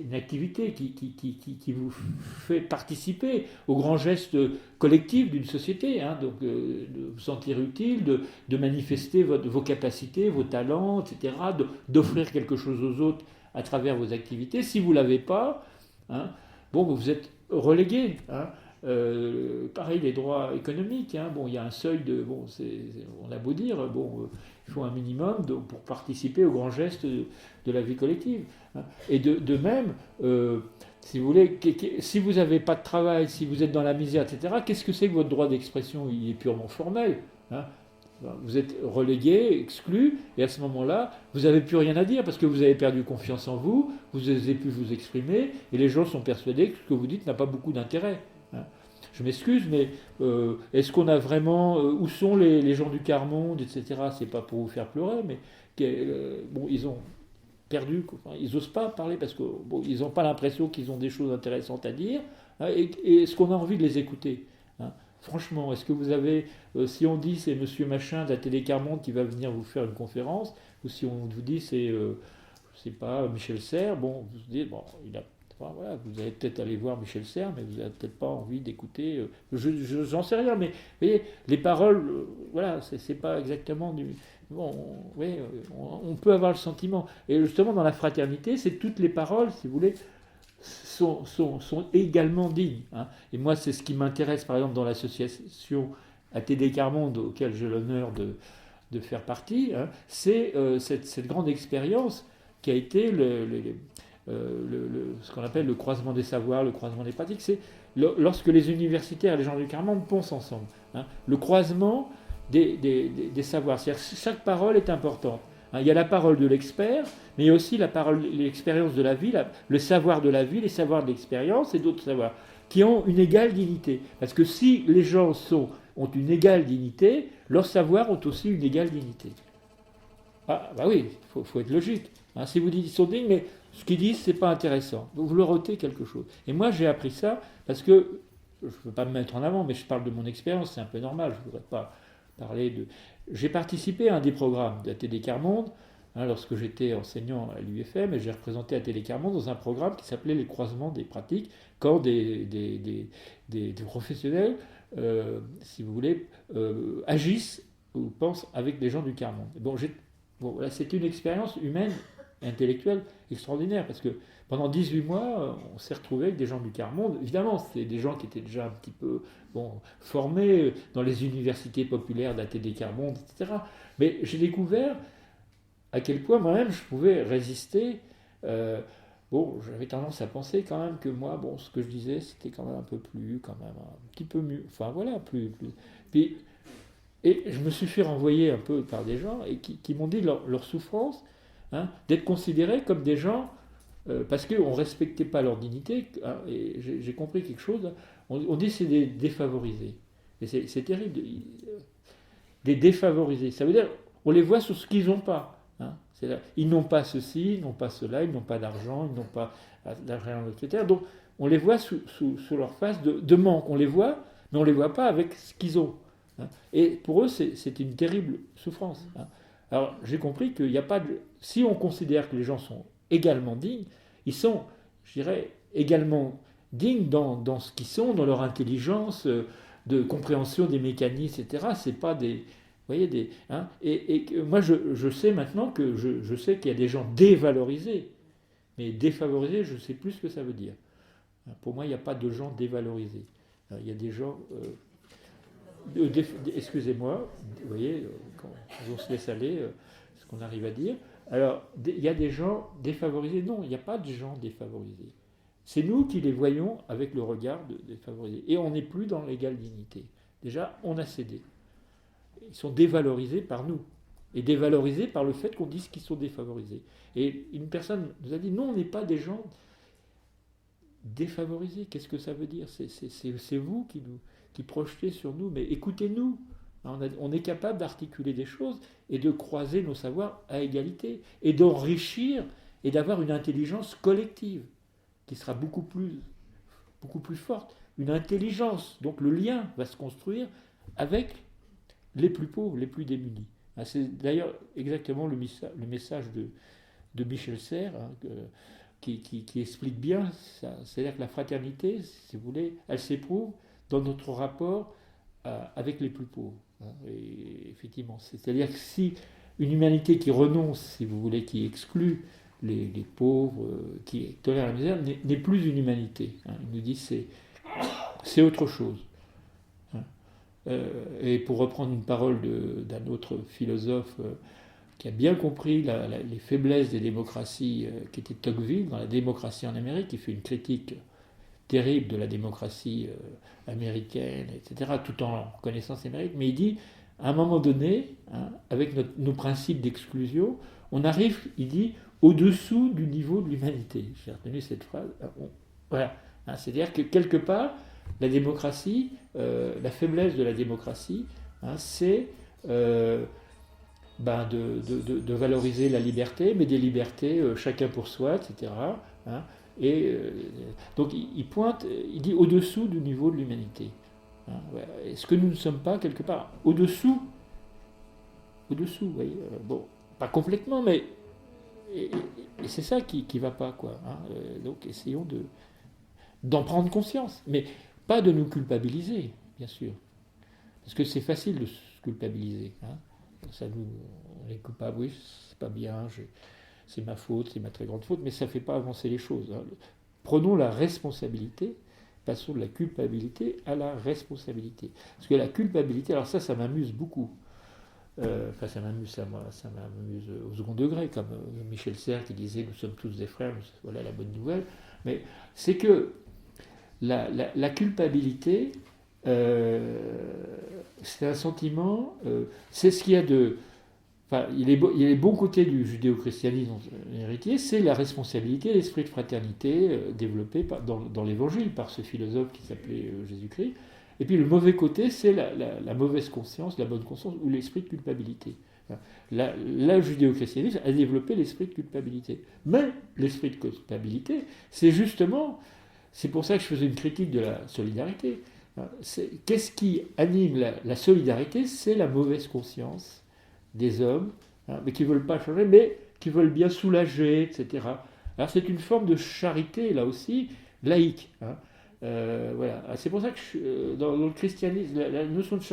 une activité qui vous fait participer au grand geste collectif d'une société, hein, donc de vous sentir utile, de manifester vos capacités, vos talents, etc., d'offrir quelque chose aux autres à travers vos activités. Si vous ne l'avez pas, hein, bon, vous êtes relégué, hein. Pareil, les droits économiques, hein, bon, il y a un seuil de, bon, on a beau dire, bon, il faut un minimum pour participer au grand geste de la vie collective, hein. Et de même, si vous voulez, si vous n'avez pas de travail, si vous êtes dans la misère, etc., qu'est-ce que c'est que votre droit d'expression? Il est purement formel, hein. Vous êtes relégué, exclu, et à ce moment-là, vous n'avez plus rien à dire parce que vous avez perdu confiance en vous, vous n'osez plus vous exprimer, et les gens sont persuadés que ce que vous dites n'a pas beaucoup d'intérêt, hein. Je m'excuse, mais est-ce qu'on a vraiment... où sont les gens du quart-monde, etc. C'est pas pour vous faire pleurer, mais bon, ils ont perdu, ils n'osent pas parler parce qu'ils bon, n'ont pas l'impression qu'ils ont des choses intéressantes à dire, hein, et est-ce qu'on a envie de les écouter, hein? Franchement, est-ce que vous avez... si on dit c'est monsieur machin de la télé Quart-Monde qui va venir vous faire une conférence, ou si on vous dit c'est, je sais pas, Michel Serres, bon, vous vous dites, bon, enfin, voilà, vous allez peut-être aller voir Michel Serres, mais vous n'avez peut-être pas envie d'écouter... j'en sais rien, mais vous voyez, les paroles, voilà, c'est pas exactement du... Bon, oui, on peut avoir le sentiment. Et justement, dans la fraternité, c'est toutes les paroles, si vous voulez, sont également dignes, hein. Et moi, c'est ce qui m'intéresse, par exemple, dans l'association ATD Quart-Monde, auquel j'ai l'honneur de faire partie, hein, c'est cette grande expérience qui a été ce qu'on appelle le croisement des savoirs, le croisement des pratiques. C'est lorsque les universitaires et les gens du Quart-Monde pensent ensemble, hein, le croisement des savoirs. C'est-à-dire que chaque parole est importante. Il y a la parole de l'expert, mais il y a aussi l'expérience de la vie, le savoir de la vie, les savoirs de l'expérience et d'autres savoirs qui ont une égale dignité. Parce que si les gens ont une égale dignité, leurs savoirs ont aussi une égale dignité. Ah, bah oui, il faut être logique, hein. Si vous dites qu'ils sont dignes, mais ce qu'ils disent, c'est pas intéressant. Vous leur ôtez quelque chose. Et moi, j'ai appris ça parce que, je ne veux pas me mettre en avant, mais je parle de mon expérience, c'est un peu normal, je ne voudrais pas parler de... J'ai participé à un des programmes d'ATD Quart-Monde, hein, lorsque j'étais enseignant à l'UFM, et j'ai représenté ATD Quart-Monde dans un programme qui s'appelait les croisements des pratiques, quand des professionnels, si vous voulez, agissent ou pensent avec des gens du Quart-Monde. Bon, voilà, c'était une expérience humaine et intellectuelle extraordinaire, parce que pendant 18 mois, on s'est retrouvé avec des gens du Quart-Monde. Évidemment, c'était des gens qui étaient déjà un petit peu formés dans les universités populaires d'ATD Quart-Monde, etc. Mais j'ai découvert à quel point moi-même je pouvais résister. J'avais tendance à penser quand même que moi, ce que je disais, c'était quand même un peu plus, quand même un petit peu mieux. Enfin voilà, plus. Puis, et je me suis fait renvoyer un peu par des gens et qui m'ont dit leur souffrance, hein, d'être considérés comme des gens parce qu'on ne respectait pas leur dignité, hein, et j'ai compris quelque chose, hein. On dit que c'est des défavorisés. Et c'est terrible. Des défavorisés. Ça veut dire on les voit sur ce qu'ils n'ont pas, hein. Ils n'ont pas ceci, ils n'ont pas cela, ils n'ont pas d'argent, ils n'ont pas d'argent, etc. Donc on les voit sous leur face de manque. On les voit, mais on ne les voit pas avec ce qu'ils ont, hein. Et pour eux, c'est une terrible souffrance, hein. Alors j'ai compris qu'il n'y a pas de... Si on considère que les gens sont également dignes, Ils sont, je dirais, également dignes dans ce qu'ils sont, dans leur intelligence, de compréhension des mécanismes, etc. C'est pas des... Vous voyez, et moi, je sais maintenant que je sais qu'il y a des gens dévalorisés, mais défavorisés, je ne sais plus ce que ça veut dire. Pour moi, il n'y a pas de gens dévalorisés. Il y a des gens... excusez-moi, vous voyez, quand on se laisse aller, ce qu'on arrive à dire. Alors, il y a des gens défavorisés. Non, il n'y a pas de gens défavorisés. C'est nous qui les voyons avec le regard défavorisés. Et on n'est plus dans l'égale dignité. Déjà, on a cédé. Ils sont dévalorisés par nous. Et dévalorisés par le fait qu'on dise qu'ils sont défavorisés. Et une personne nous a dit, non, on n'est pas des gens défavorisés. Qu'est-ce que ça veut dire ? C'est vous qui projetez sur nous. Mais écoutez-nous. On est capable d'articuler des choses et de croiser nos savoirs à égalité. Et d'enrichir et d'avoir une intelligence collective qui sera beaucoup plus forte. Une intelligence. Donc le lien va se construire avec les plus pauvres, les plus démunis. C'est d'ailleurs exactement le message de Michel Serres, qui explique bien ça. C'est-à-dire que la fraternité, si vous voulez, elle s'éprouve dans notre rapport avec les plus pauvres. Et effectivement, c'est-à-dire que si une humanité qui renonce, si vous voulez, qui exclut les pauvres, qui tolère la misère, n'est plus une humanité. Il nous dit c'est autre chose. Et pour reprendre une parole d'un autre philosophe qui a bien compris les faiblesses des démocraties, qui était Tocqueville, dans La démocratie en Amérique, qui fait une critique terrible de la démocratie américaine, etc., tout en connaissant ses mérites, mais il dit, à un moment donné, avec nos principes d'exclusion, on arrive, il dit, au-dessous du niveau de l'humanité. J'ai retenu cette phrase. Voilà. C'est-à-dire que quelque part, la démocratie, la faiblesse de la démocratie, c'est de valoriser la liberté, mais des libertés chacun pour soi, etc. Donc il pointe, il dit au-dessous du niveau de l'humanité. Est-ce que nous ne sommes pas quelque part au-dessous, vous voyez, bon, pas complètement, mais et c'est ça qui va pas, quoi. Donc essayons d'en prendre conscience, mais pas de nous culpabiliser, bien sûr, parce que c'est facile de se culpabiliser. Ça on est coupable, oui, c'est pas bien, c'est ma faute, c'est ma très grande faute, mais ça fait pas avancer les choses. Prenons la responsabilité, passons de la culpabilité à la responsabilité. Parce que la culpabilité, alors ça m'amuse beaucoup. Ça m'amuse au second degré, comme Michel Serres qui disait nous sommes tous des frères, voilà la bonne nouvelle. Mais c'est que la culpabilité, c'est un sentiment, c'est ce qu'il y a de... Enfin, il y a les bons côtés du judéo-christianisme héritier, c'est la responsabilité, l'esprit de fraternité développé dans l'Évangile par ce philosophe qui s'appelait Jésus-Christ. Et puis le mauvais côté, c'est la mauvaise conscience, la bonne conscience, ou l'esprit de culpabilité. La judéo-christianisme a développé l'esprit de culpabilité. Mais l'esprit de culpabilité, c'est pour ça que je faisais une critique de la solidarité. Qu'est-ce qui anime la solidarité ? C'est la mauvaise conscience des hommes, mais qui ne veulent pas changer, mais qui veulent bien soulager, etc. Alors c'est une forme de charité, là aussi, laïque. Voilà. C'est pour ça que dans le christianisme, la notion de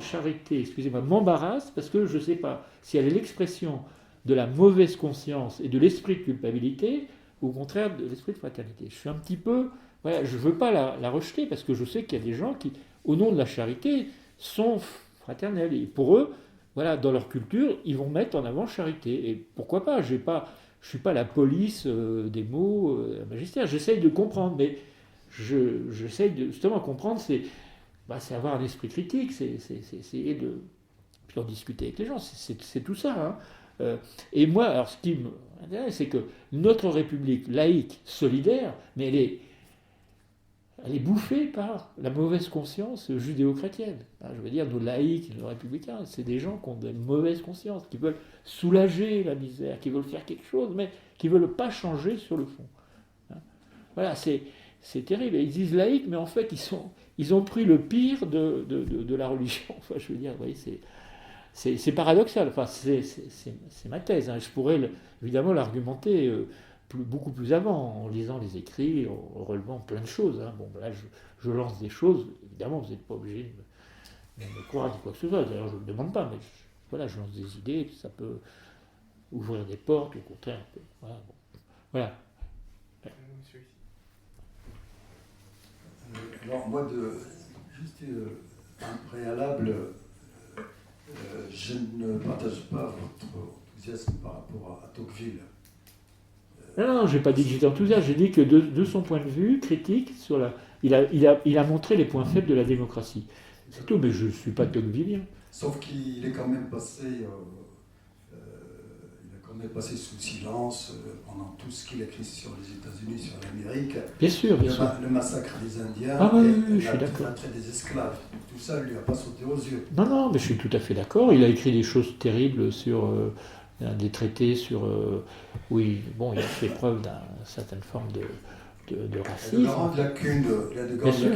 charité m'embarrasse, parce que je ne sais pas si elle est l'expression de la mauvaise conscience et de l'esprit de culpabilité, ou au contraire de l'esprit de fraternité. Je suis un petit peu... Voilà, je ne veux pas la rejeter, parce que je sais qu'il y a des gens qui, au nom de la charité, sont fraternels. Et pour eux, voilà, dans leur culture, ils vont mettre en avant charité. Et pourquoi pas ? Je ne suis pas la police des mots magistères. J'essaye de comprendre, mais j'essaye de justement comprendre, c'est avoir un esprit critique, c'est essayer de puis en discuter avec les gens. C'est tout ça. Et moi, alors ce qui m'intéresse, c'est que notre République laïque, solidaire, mais elle est bouffée par la mauvaise conscience judéo-chrétienne. Je veux dire, nos laïcs, nos républicains, c'est des gens qui ont de mauvaise conscience, qui veulent soulager la misère, qui veulent faire quelque chose, mais qui ne veulent pas changer sur le fond. Voilà, c'est terrible. Ils disent laïcs, mais en fait, ils ont pris le pire de la religion. Enfin, je veux dire, vous voyez, c'est paradoxal, enfin, c'est ma thèse, hein. Je pourrais évidemment l'argumenter beaucoup plus avant, en lisant les écrits, en relevant plein de choses, hein. Bon, là, je lance des choses, évidemment, vous n'êtes pas obligé de me croire ni quoi que ce soit, d'ailleurs, je ne le demande pas, mais voilà, je lance des idées, ça peut ouvrir des portes, au contraire. Voilà. Bon. Voilà. Alors, moi, juste un préalable, je ne partage pas votre enthousiasme par rapport à Tocqueville. Non, je n'ai pas dit que j'étais enthousiaste, j'ai dit que de son point de vue critique, il a montré les points faibles de la démocratie. C'est tout, mais je ne suis pas tocquevillien. Sauf qu'il est quand même passé, sous silence pendant tout ce qu'il a écrit sur les États-Unis, sur l'Amérique. Bien sûr, bien sûr. Le massacre des Indiens, oui, je suis d'accord. la traite des esclaves. Tout ça ne lui a pas sauté aux yeux. Non, mais je suis tout à fait d'accord. Il a écrit des choses terribles sur des traités sur... oui, bon, il a fait preuve d'une certaine forme de racisme. Il y a de grandes lacunes,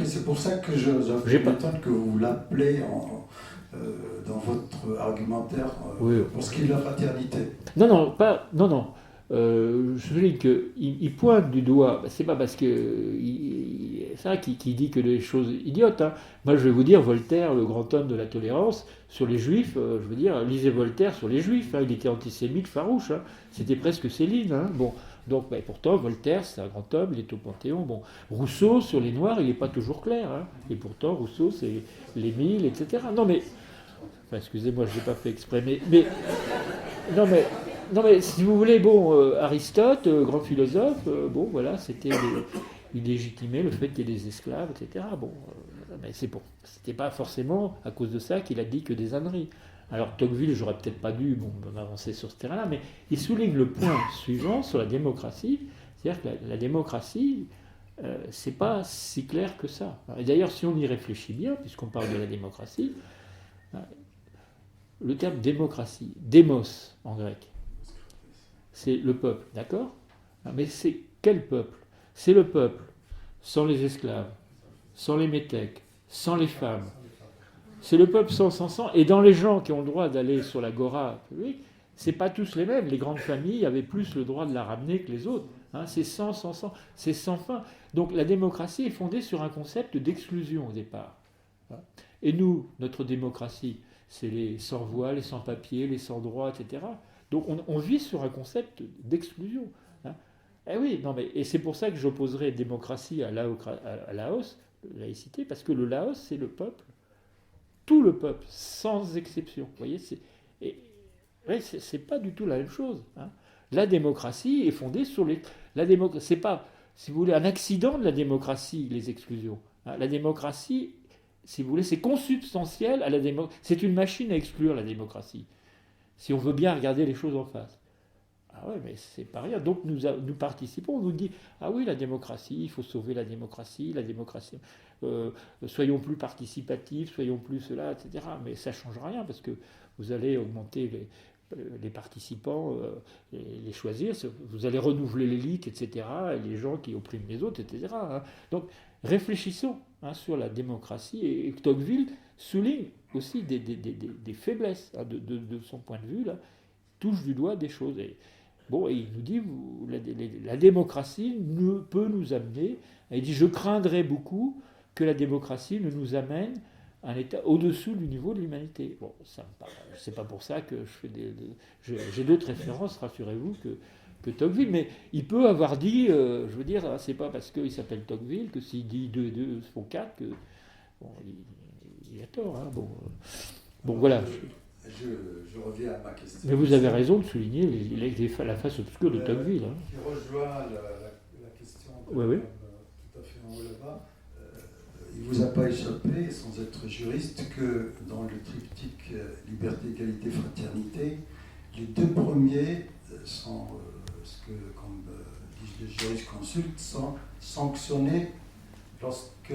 c'est pour ça que je m'étonne que vous l'appelez dans votre argumentaire pour ce qui est de la fraternité. Non. Je souligne qu'il pointe du doigt, c'est pas parce que c'est ça qui dit que des choses idiotes, hein. Moi je vais vous dire, Voltaire, le grand homme de la tolérance, sur les juifs, je veux dire, lisez Voltaire sur les juifs, hein. Il était antisémite farouche, hein. C'était presque Céline, hein. Bon, donc pourtant Voltaire c'est un grand homme, il est au Panthéon. Bon, Rousseau sur les Noirs, il n'est pas toujours clair, hein. Et pourtant Rousseau c'est l'Émile, etc. Non mais, enfin, excusez-moi, je l'ai pas fait exprès, mais non mais si vous voulez, bon, Aristote, grand philosophe, bon voilà, il légitimait le fait qu'il y ait des esclaves, etc. Bon, mais c'était pas forcément à cause de ça qu'il a dit que des âneries. Alors Tocqueville, j'aurais peut-être pas dû m'avancer sur ce terrain-là, mais il souligne le point suivant sur la démocratie, c'est-à-dire que la démocratie, c'est pas si clair que ça. Et d'ailleurs, si on y réfléchit bien, puisqu'on parle de la démocratie, le terme démocratie, démos en grec, c'est le peuple, d'accord ? Mais c'est quel peuple ? C'est le peuple sans les esclaves, sans les métèques, sans les femmes. C'est le peuple sans. Et dans les gens qui ont le droit d'aller sur l'agora, oui, c'est pas tous les mêmes. Les grandes familles avaient plus le droit de la ramener que les autres. Hein, c'est sans, c'est sans fin. Donc la démocratie est fondée sur un concept d'exclusion au départ. Et nous, notre démocratie, c'est les sans-voix, les sans-papiers, les sans-droits, etc. Donc on vit sur un concept d'exclusion. Hein. Et oui, non, mais, et c'est pour ça que j'opposerais démocratie à Laos, laïcité, parce que le Laos, c'est le peuple, tout le peuple, sans exception. Vous voyez, c'est pas du tout la même chose. Hein. La démocratie est fondée sur c'est pas, si vous voulez, un accident de la démocratie, les exclusions. Hein. La démocratie, si vous voulez, c'est consubstantiel à la démocratie. C'est une machine à exclure, la démocratie. Si on veut bien regarder les choses en face. Ah ouais, mais c'est pas rien. Donc nous participons, on nous dit, ah oui, la démocratie, il faut sauver la démocratie, soyons plus participatifs, soyons plus cela, etc. Mais ça ne change rien, parce que vous allez augmenter les participants, les choisir, vous allez renouveler l'élite, etc., et les gens qui oppriment les autres, etc. Hein. Donc réfléchissons sur la démocratie, et Tocqueville souligne aussi des faiblesses, hein, de son point de vue, là, touche du doigt des choses. Et il nous dit, la démocratie peut nous amener, il dit, je craindrais beaucoup que la démocratie ne nous amène à un état au-dessous du niveau de l'humanité. Bon, c'est pas pour ça que j'ai d'autres références, rassurez-vous, que Tocqueville, mais il peut avoir dit, je veux dire, c'est pas parce qu'il s'appelle Tocqueville que s'il dit 2 et 2 font 4 que il a tort. Hein, bon, voilà. Je reviens à ma question. Mais vous avez raison de souligner la face obscure de Tocqueville. Hein. Qui rejoint la question oui. tout à fait en haut là-bas. Il ne vous a pas échappé, sans être juriste, que dans le triptyque liberté, égalité, fraternité, les 2 premiers sont, comme disent les jurisconsultes, sont sanctionnés lorsque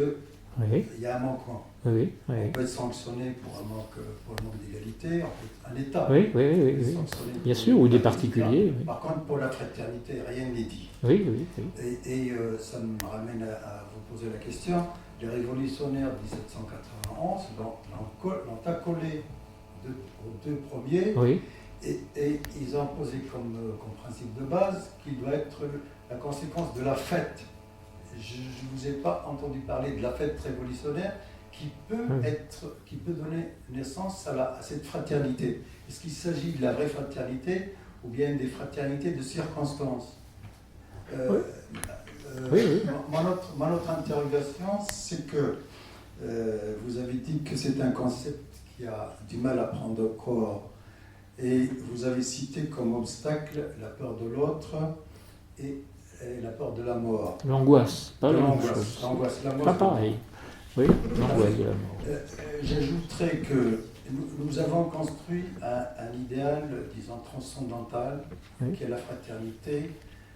il y a un manquement. Oui. On peut être sanctionné pour un manque d'égalité, un État. Oui. Bien sûr, ou des particuliers. Oui. Par contre, pour la fraternité, rien n'est dit. Oui. Et ça me ramène à vous poser la question. Les révolutionnaires de 1791 l'ont accolé deux premiers. Oui. Et ils ont posé comme principe de base qu'il doit être la conséquence de la fête. Je ne vous ai pas entendu parler de la fête révolutionnaire qui peut donner naissance à cette fraternité. Est-ce qu'il s'agit de la vraie fraternité ou bien des fraternités de circonstances? Oui. Mon autre interrogation, c'est que vous avez dit que c'est un concept qui a du mal à prendre corps. Et vous avez cité comme obstacle la peur de l'autre et la peur de la mort. L'angoisse, pas la même chose. L'angoisse, la mort. Pas pareil. Oui, l'angoisse de la mort. J'ajouterais que nous avons construit un idéal, disons, transcendantal, Oui. qui est la fraternité,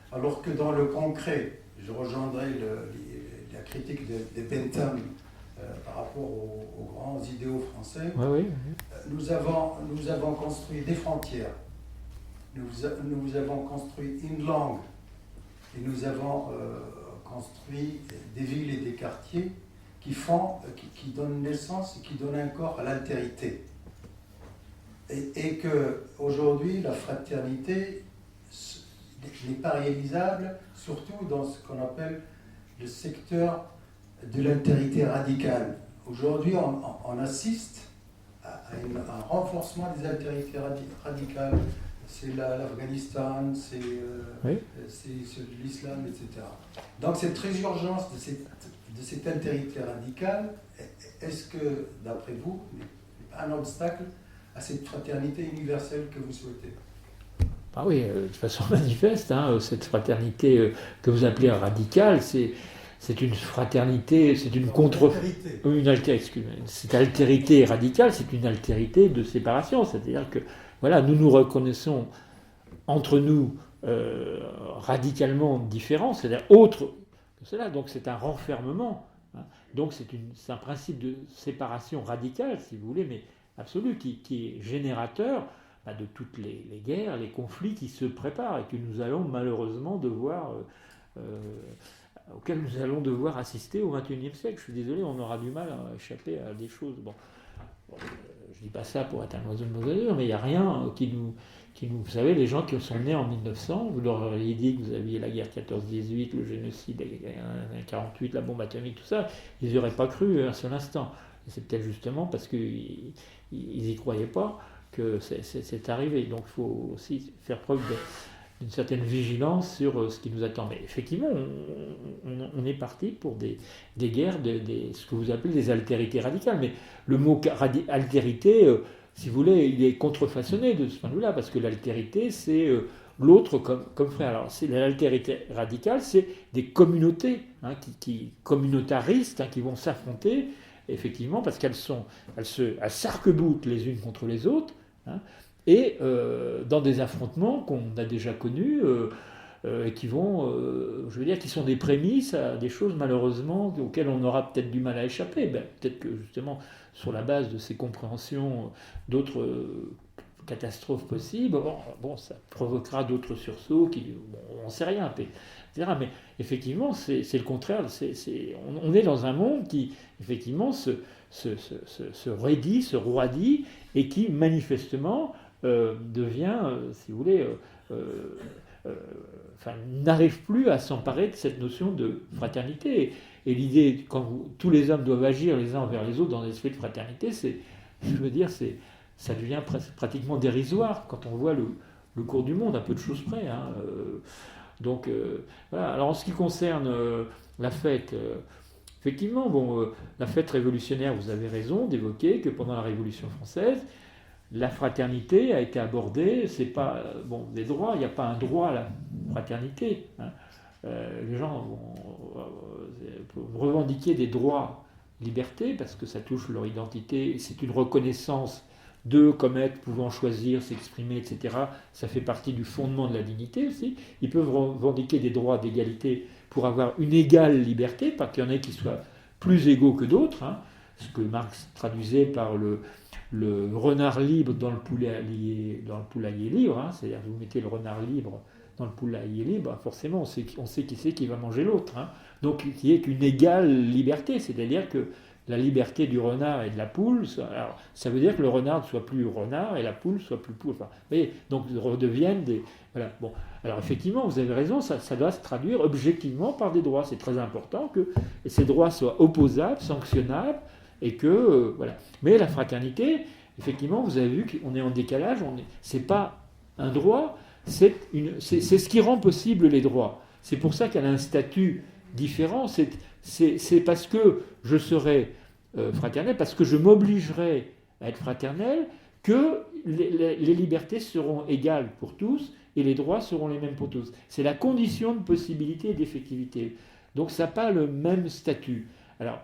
alors que dans le concret, je rejoindrai la critique de Bentham par rapport aux grands idéaux français. Oui. Nous avons construit des frontières, nous avons construit une langue, et nous avons construit des villes et des quartiers qui donnent naissance et qui donnent un corps à l'altérité. Et qu'aujourd'hui, la fraternité n'est pas réalisable, surtout dans ce qu'on appelle le secteur de l'altérité radicale. Aujourd'hui, on assiste à un renforcement des altérités radicales. C'est l'Afghanistan, c'est l'islam, etc. Donc cette résurgence de cette altérité radicale, est-ce que, d'après vous, n'est pas un obstacle à cette fraternité universelle que vous souhaitez? Ah oui, de façon manifeste, cette fraternité que vous appelez radicale, c'est une fraternité, c'est une cette altérité radicale, c'est une altérité de séparation. C'est-à-dire que, voilà, nous reconnaissons entre nous radicalement différents, c'est-à-dire autres que cela. Donc c'est un renfermement. Donc c'est un principe de séparation radicale, si vous voulez, mais absolu, qui est générateur de toutes les guerres, les conflits qui se préparent et que nous allons malheureusement auxquels nous allons devoir assister au XXIe siècle. Je suis désolé, on aura du mal à échapper à des choses. Bon, je dis pas ça pour être un oiseau de mauvaise augure, mais il n'y a rien qui nous... Vous savez, les gens qui sont nés en 1900, vous leur auriez dit que vous aviez la guerre 14-18, le génocide 48, la bombe atomique, tout ça, ils n'y auraient pas cru un seul instant. Et c'est peut-être justement parce qu'ils n'y croyaient pas que c'est arrivé. Donc il faut aussi faire preuve d'une certaine vigilance sur ce qui nous attend. Mais effectivement, on est parti pour des guerres, ce que vous appelez des altérités radicales. Mais le mot altérité, si vous voulez, il est contrefaçonné de ce point de vue-là, parce que l'altérité, c'est l'autre comme frère. Alors, l'altérité radicale, c'est des communautés communautaristes qui vont s'affronter, effectivement, parce qu'elles s'arc-boutent les unes contre les autres, et dans des affrontements qu'on a déjà connus, et qui qui sont des prémices à des choses malheureusement auxquelles on aura peut-être du mal à échapper. Peut-être que justement, sur la base de ces compréhensions d'autres catastrophes possibles, ça provoquera d'autres sursauts, on n'en sait rien, etc. Mais effectivement, c'est le contraire. On est dans un monde qui, effectivement, se raidit, se roidit, et qui, manifestement, devient, si vous voulez, n'arrive plus à s'emparer de cette notion de fraternité. Et l'idée, quand tous les hommes doivent agir les uns envers les autres dans l'esprit de fraternité, ça devient pratiquement dérisoire quand on voit le cours du monde, à peu de choses près. Donc, voilà. Alors, en ce qui concerne la fête, effectivement, la fête révolutionnaire, vous avez raison d'évoquer que pendant la Révolution française, la fraternité a été abordée, c'est pas des droits, il n'y a pas un droit à la fraternité. Les gens vont revendiquer des droits, liberté, parce que ça touche leur identité, c'est une reconnaissance d'eux comme être pouvant choisir, s'exprimer, etc. Ça fait partie du fondement de la dignité aussi. Ils peuvent revendiquer des droits d'égalité pour avoir une égale liberté, pas qu'il y en ait qui soient plus égaux que d'autres, ce que Marx traduisait par le renard libre dans le poulailler libre, c'est-à-dire que vous mettez le renard libre dans le poulailler libre, forcément on sait qui c'est qui va manger l'autre. Donc il y ait qu'une égale liberté, c'est-à-dire que la liberté du renard et de la poule, alors, ça veut dire que le renard ne soit plus renard et la poule soit plus poule. Enfin, vous voyez, donc ils redeviennent des... Voilà. Bon. Alors effectivement, vous avez raison, ça doit se traduire objectivement par des droits. C'est très important que ces droits soient opposables, sanctionnables, et que... voilà. Mais la fraternité, effectivement, vous avez vu qu'on est en décalage, c'est pas un droit, c'est ce qui rend possible les droits. C'est pour ça qu'elle a un statut différent, c'est parce que je serai fraternel, parce que je m'obligerai à être fraternel, que les libertés seront égales pour tous et les droits seront les mêmes pour tous. C'est la condition de possibilité et d'effectivité. Donc ça n'a pas le même statut. Alors,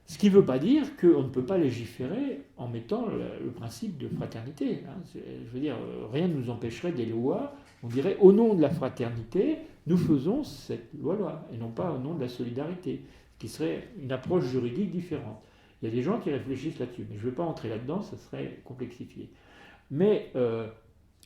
ce qui ne veut pas dire qu'on ne peut pas légiférer en mettant le principe de fraternité. Hein. Je veux dire, rien ne nous empêcherait des lois. On dirait, au nom de la fraternité, nous faisons cette loi-là, et non pas au nom de la solidarité, ce qui serait une approche juridique différente. Il y a des gens qui réfléchissent là-dessus, mais je ne veux pas entrer là-dedans, ça serait complexifié. Mais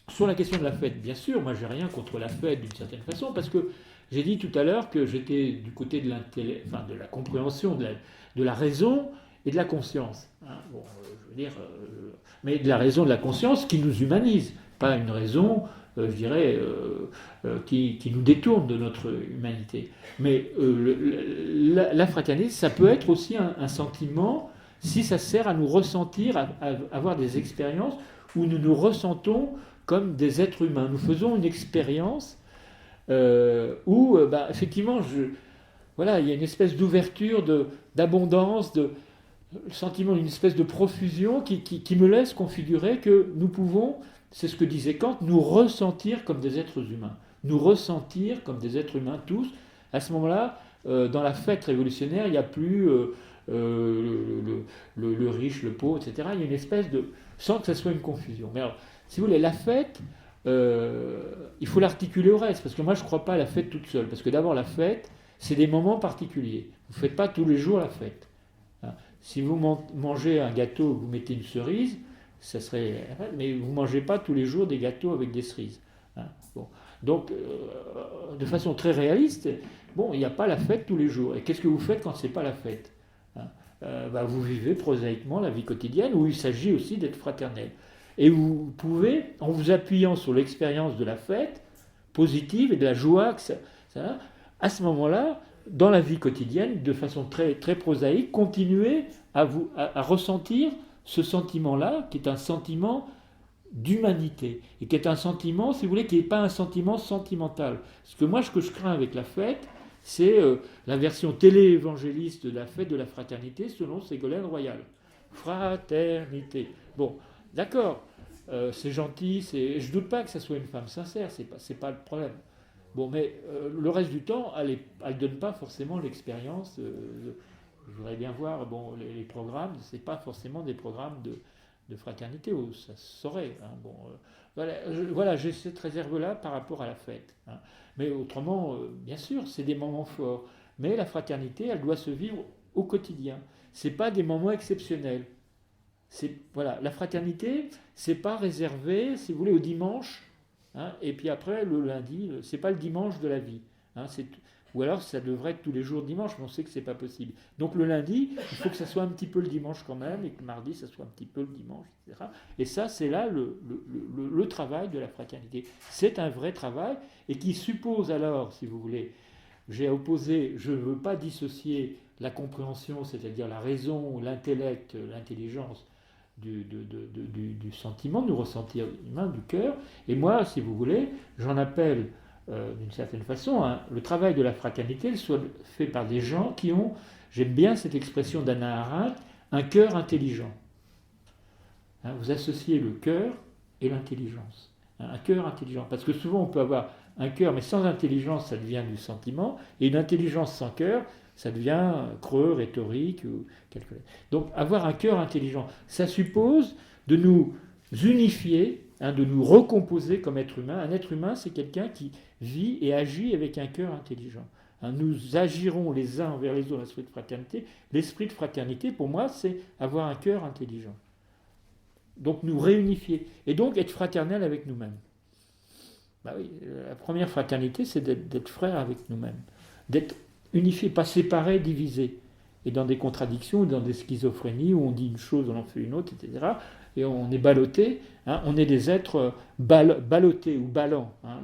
sur la question de la fête, bien sûr, moi j'ai rien contre la fête d'une certaine façon, parce que j'ai dit tout à l'heure que j'étais du côté de de la compréhension, de la raison et de la conscience. Hein. Bon, je veux dire, mais de la raison et de la conscience qui nous humanise, pas une raison, je dirais, qui nous détourne de notre humanité. Mais la fraternité, ça peut être aussi un sentiment, si ça sert à nous ressentir, à avoir des expériences où nous nous ressentons comme des êtres humains. Nous faisons une expérience où, effectivement, voilà, il y a une espèce d'ouverture, d'abondance, le sentiment d'une espèce de profusion qui me laisse configurer que nous pouvons, c'est ce que disait Kant, nous ressentir comme des êtres humains. Nous ressentir comme des êtres humains tous. À ce moment-là, dans la fête révolutionnaire, il n'y a plus le riche, le pauvre, etc. Il y a une espèce de... sans que ça soit une confusion. Mais alors, si vous voulez, la fête, il faut l'articuler au reste, parce que moi je ne crois pas à la fête toute seule. Parce que d'abord, la fête, c'est des moments particuliers. Vous ne faites pas tous les jours la fête. Hein. Si vous mangez un gâteau, vous mettez une cerise, ça serait... mais vous ne mangez pas tous les jours des gâteaux avec des cerises. Hein. Bon. Donc, de façon très réaliste, bon, il n'y a pas la fête tous les jours. Et qu'est-ce que vous faites quand ce n'est pas la fête? Hein. Vous vivez prosaïquement la vie quotidienne, où il s'agit aussi d'être fraternel. Et vous pouvez, en vous appuyant sur l'expérience de la fête positive et de la joie que ça à ce moment-là, dans la vie quotidienne, de façon très, très prosaïque, continuer à ressentir ce sentiment-là, qui est un sentiment d'humanité, et qui est un sentiment, si vous voulez, qui n'est pas un sentiment sentimental. Parce que moi, ce que je crains avec la fête, c'est la version télé-évangéliste de la fête de la fraternité, selon Ségolène Royal. Fraternité. Bon, d'accord, c'est gentil, je ne doute pas que ça soit une femme sincère, c'est pas le problème. Bon, mais le reste du temps, elle ne donne pas forcément l'expérience. Je voudrais bien voir les programmes, ce n'est pas forcément des programmes de fraternité, où ça se saurait. Hein. Bon, voilà, j'ai cette réserve-là par rapport à la fête. Hein. Mais autrement, bien sûr, c'est des moments forts. Mais la fraternité, elle doit se vivre au quotidien. Ce n'est pas des moments exceptionnels. Voilà, la fraternité, ce n'est pas réservé, si vous voulez, au dimanche. Hein, et puis après, le lundi, c'est pas le dimanche de la vie. Hein, ou alors, ça devrait être tous les jours dimanche, mais on sait que c'est pas possible. Donc le lundi, il faut que ça soit un petit peu le dimanche quand même, et que le mardi, ça soit un petit peu le dimanche, etc. Et ça, c'est là le travail de la fraternité. C'est un vrai travail, et qui suppose alors, si vous voulez, je ne veux pas dissocier la compréhension, c'est-à-dire la raison, l'intellect, l'intelligence, du sentiment, du ressentir humain, du cœur. Et moi, si vous voulez, j'en appelle d'une certaine façon, hein, le travail de la fraternité soit fait par des gens qui ont, j'aime bien cette expression d'Hannah Arendt, un cœur intelligent. Hein, vous associez le cœur et l'intelligence. Hein, un cœur intelligent. Parce que souvent on peut avoir un cœur, mais sans intelligence, ça devient du sentiment, et une intelligence sans cœur, ça devient creux, rhétorique, ou quelque chose. Donc avoir un cœur intelligent, ça suppose de nous unifier, hein, de nous recomposer comme être humain. Un être humain, c'est quelqu'un qui vit et agit avec un cœur intelligent. Hein, nous agirons les uns envers les autres dans l'esprit de fraternité. L'esprit de fraternité, pour moi, c'est avoir un cœur intelligent. Donc nous réunifier. Et donc être fraternel avec nous-mêmes. Bah oui, la première fraternité, c'est d'être frère avec nous-mêmes. D'être unifié, pas séparé, divisé. Et dans des contradictions, dans des schizophrénies, où on dit une chose, on en fait une autre, etc. Et on est ballotté, hein, on est des êtres ballottés ou ballants. Hein.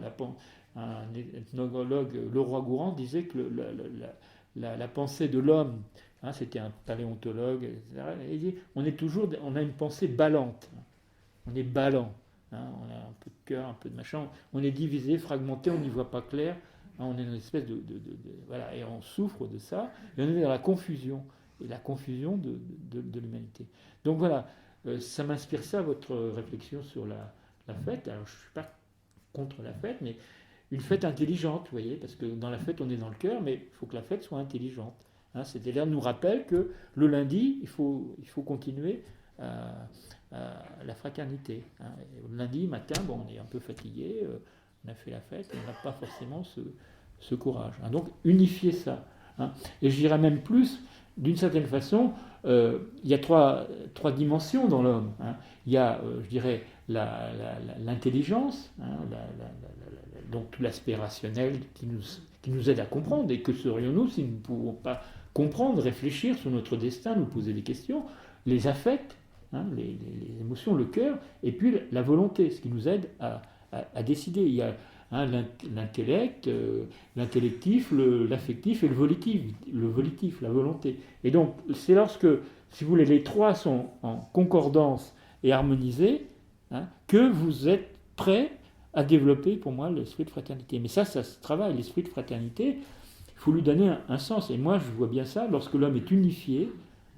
Un ethnologue, Leroy-Gourand, disait que la pensée de l'homme, hein, c'était un paléontologue, etc. Et il dit, on a une pensée ballante. On est ballant. Hein, on a un peu de cœur, un peu de machin. On est divisé, fragmenté, on n'y voit pas clair. Hein, on est une espèce voilà, et on souffre de ça. Et on est dans la confusion. Et la confusion de l'humanité. Donc voilà, ça m'inspire ça, votre réflexion sur la fête. Alors je ne suis pas contre la fête, mais une fête intelligente, vous voyez, parce que dans la fête, on est dans le cœur, mais il faut que la fête soit intelligente. Hein, c'est-à-dire, nous rappelle que le lundi, il faut continuer la fraternité. Hein. Le lundi matin, bon, on est un peu fatigué, on a fait la fête, on n'a pas forcément ce courage. Hein. Donc, unifier ça. Hein. Et je dirais même plus, d'une certaine façon, il y a trois dimensions dans l'homme. Hein. Il y a, je dirais, l'intelligence, hein, donc tout l'aspect rationnel qui nous aide à comprendre. Et que serions-nous si nous ne pouvons pas comprendre, réfléchir sur notre destin, nous poser des questions, les affects, hein, les émotions, le cœur, et puis la volonté, ce qui nous aide à décider. Il y a l'intellect, l'intellectif, l'affectif et le volitif, la volonté. Et donc, c'est lorsque, si vous voulez, les trois sont en concordance et harmonisés, hein, que vous êtes prêt à développer, pour moi, l'esprit de fraternité. Mais ça se travaille, l'esprit de fraternité, il faut lui donner un sens. Et moi, je vois bien ça, lorsque l'homme est unifié,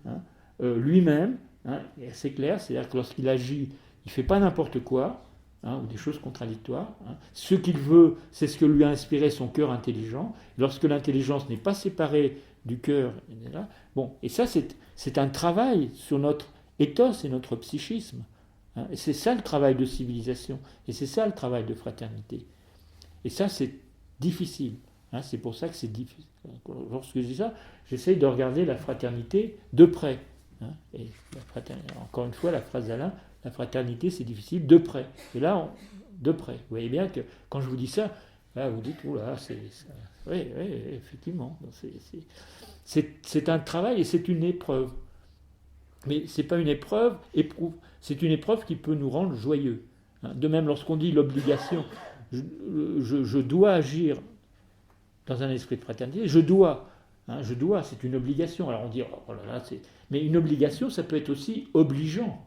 hein, lui-même, hein, c'est clair, c'est-à-dire que lorsqu'il agit, il ne fait pas n'importe quoi, hein, ou des choses contradictoires. Hein. Ce qu'il veut, c'est ce que lui a inspiré son cœur intelligent. Lorsque l'intelligence n'est pas séparée du cœur, bon, et ça, c'est un travail sur notre ethos et notre psychisme. Hein. Et c'est ça le travail de civilisation. Et c'est ça le travail de fraternité. Et ça, c'est difficile. Hein. C'est pour ça que c'est difficile. Lorsque je dis ça, j'essaye de regarder la fraternité de près. Hein. Et encore une fois, la phrase d'Alain, la fraternité, c'est difficile de près. Et là, de près. Vous voyez bien que quand je vous dis ça, là, vous dites, oula, oui, effectivement. C'est un travail et c'est une épreuve. Mais ce n'est pas une épreuve, c'est une épreuve qui peut nous rendre joyeux. Hein. De même, lorsqu'on dit l'obligation, je dois agir dans un esprit de fraternité, je dois, c'est une obligation. Alors on dit, oh là là, mais une obligation, ça peut être aussi obligeant.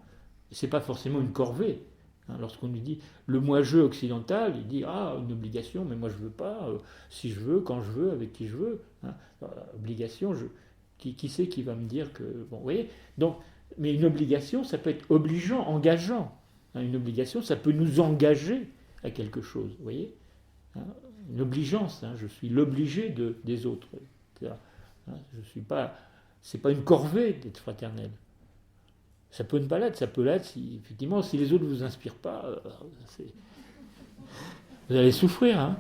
Ce n'est pas forcément une corvée. Hein. Lorsqu'on lui dit, le moi-je occidental, il dit, une obligation, mais moi je ne veux pas, si je veux, quand je veux, avec qui je veux. Hein. Obligation, qui c'est qui va me dire que... Bon, vous voyez. Donc, mais une obligation, ça peut être obligeant, engageant. Hein. Une obligation, ça peut nous engager à quelque chose, vous voyez. Hein. Une obligeance, hein. Je suis l'obligé des autres. Hein. Je suis pas... C'est pas une corvée d'être fraternel. Ça peut ne pas l'être, ça peut l'être si, effectivement, si les autres ne vous inspirent pas, vous allez souffrir. Hein.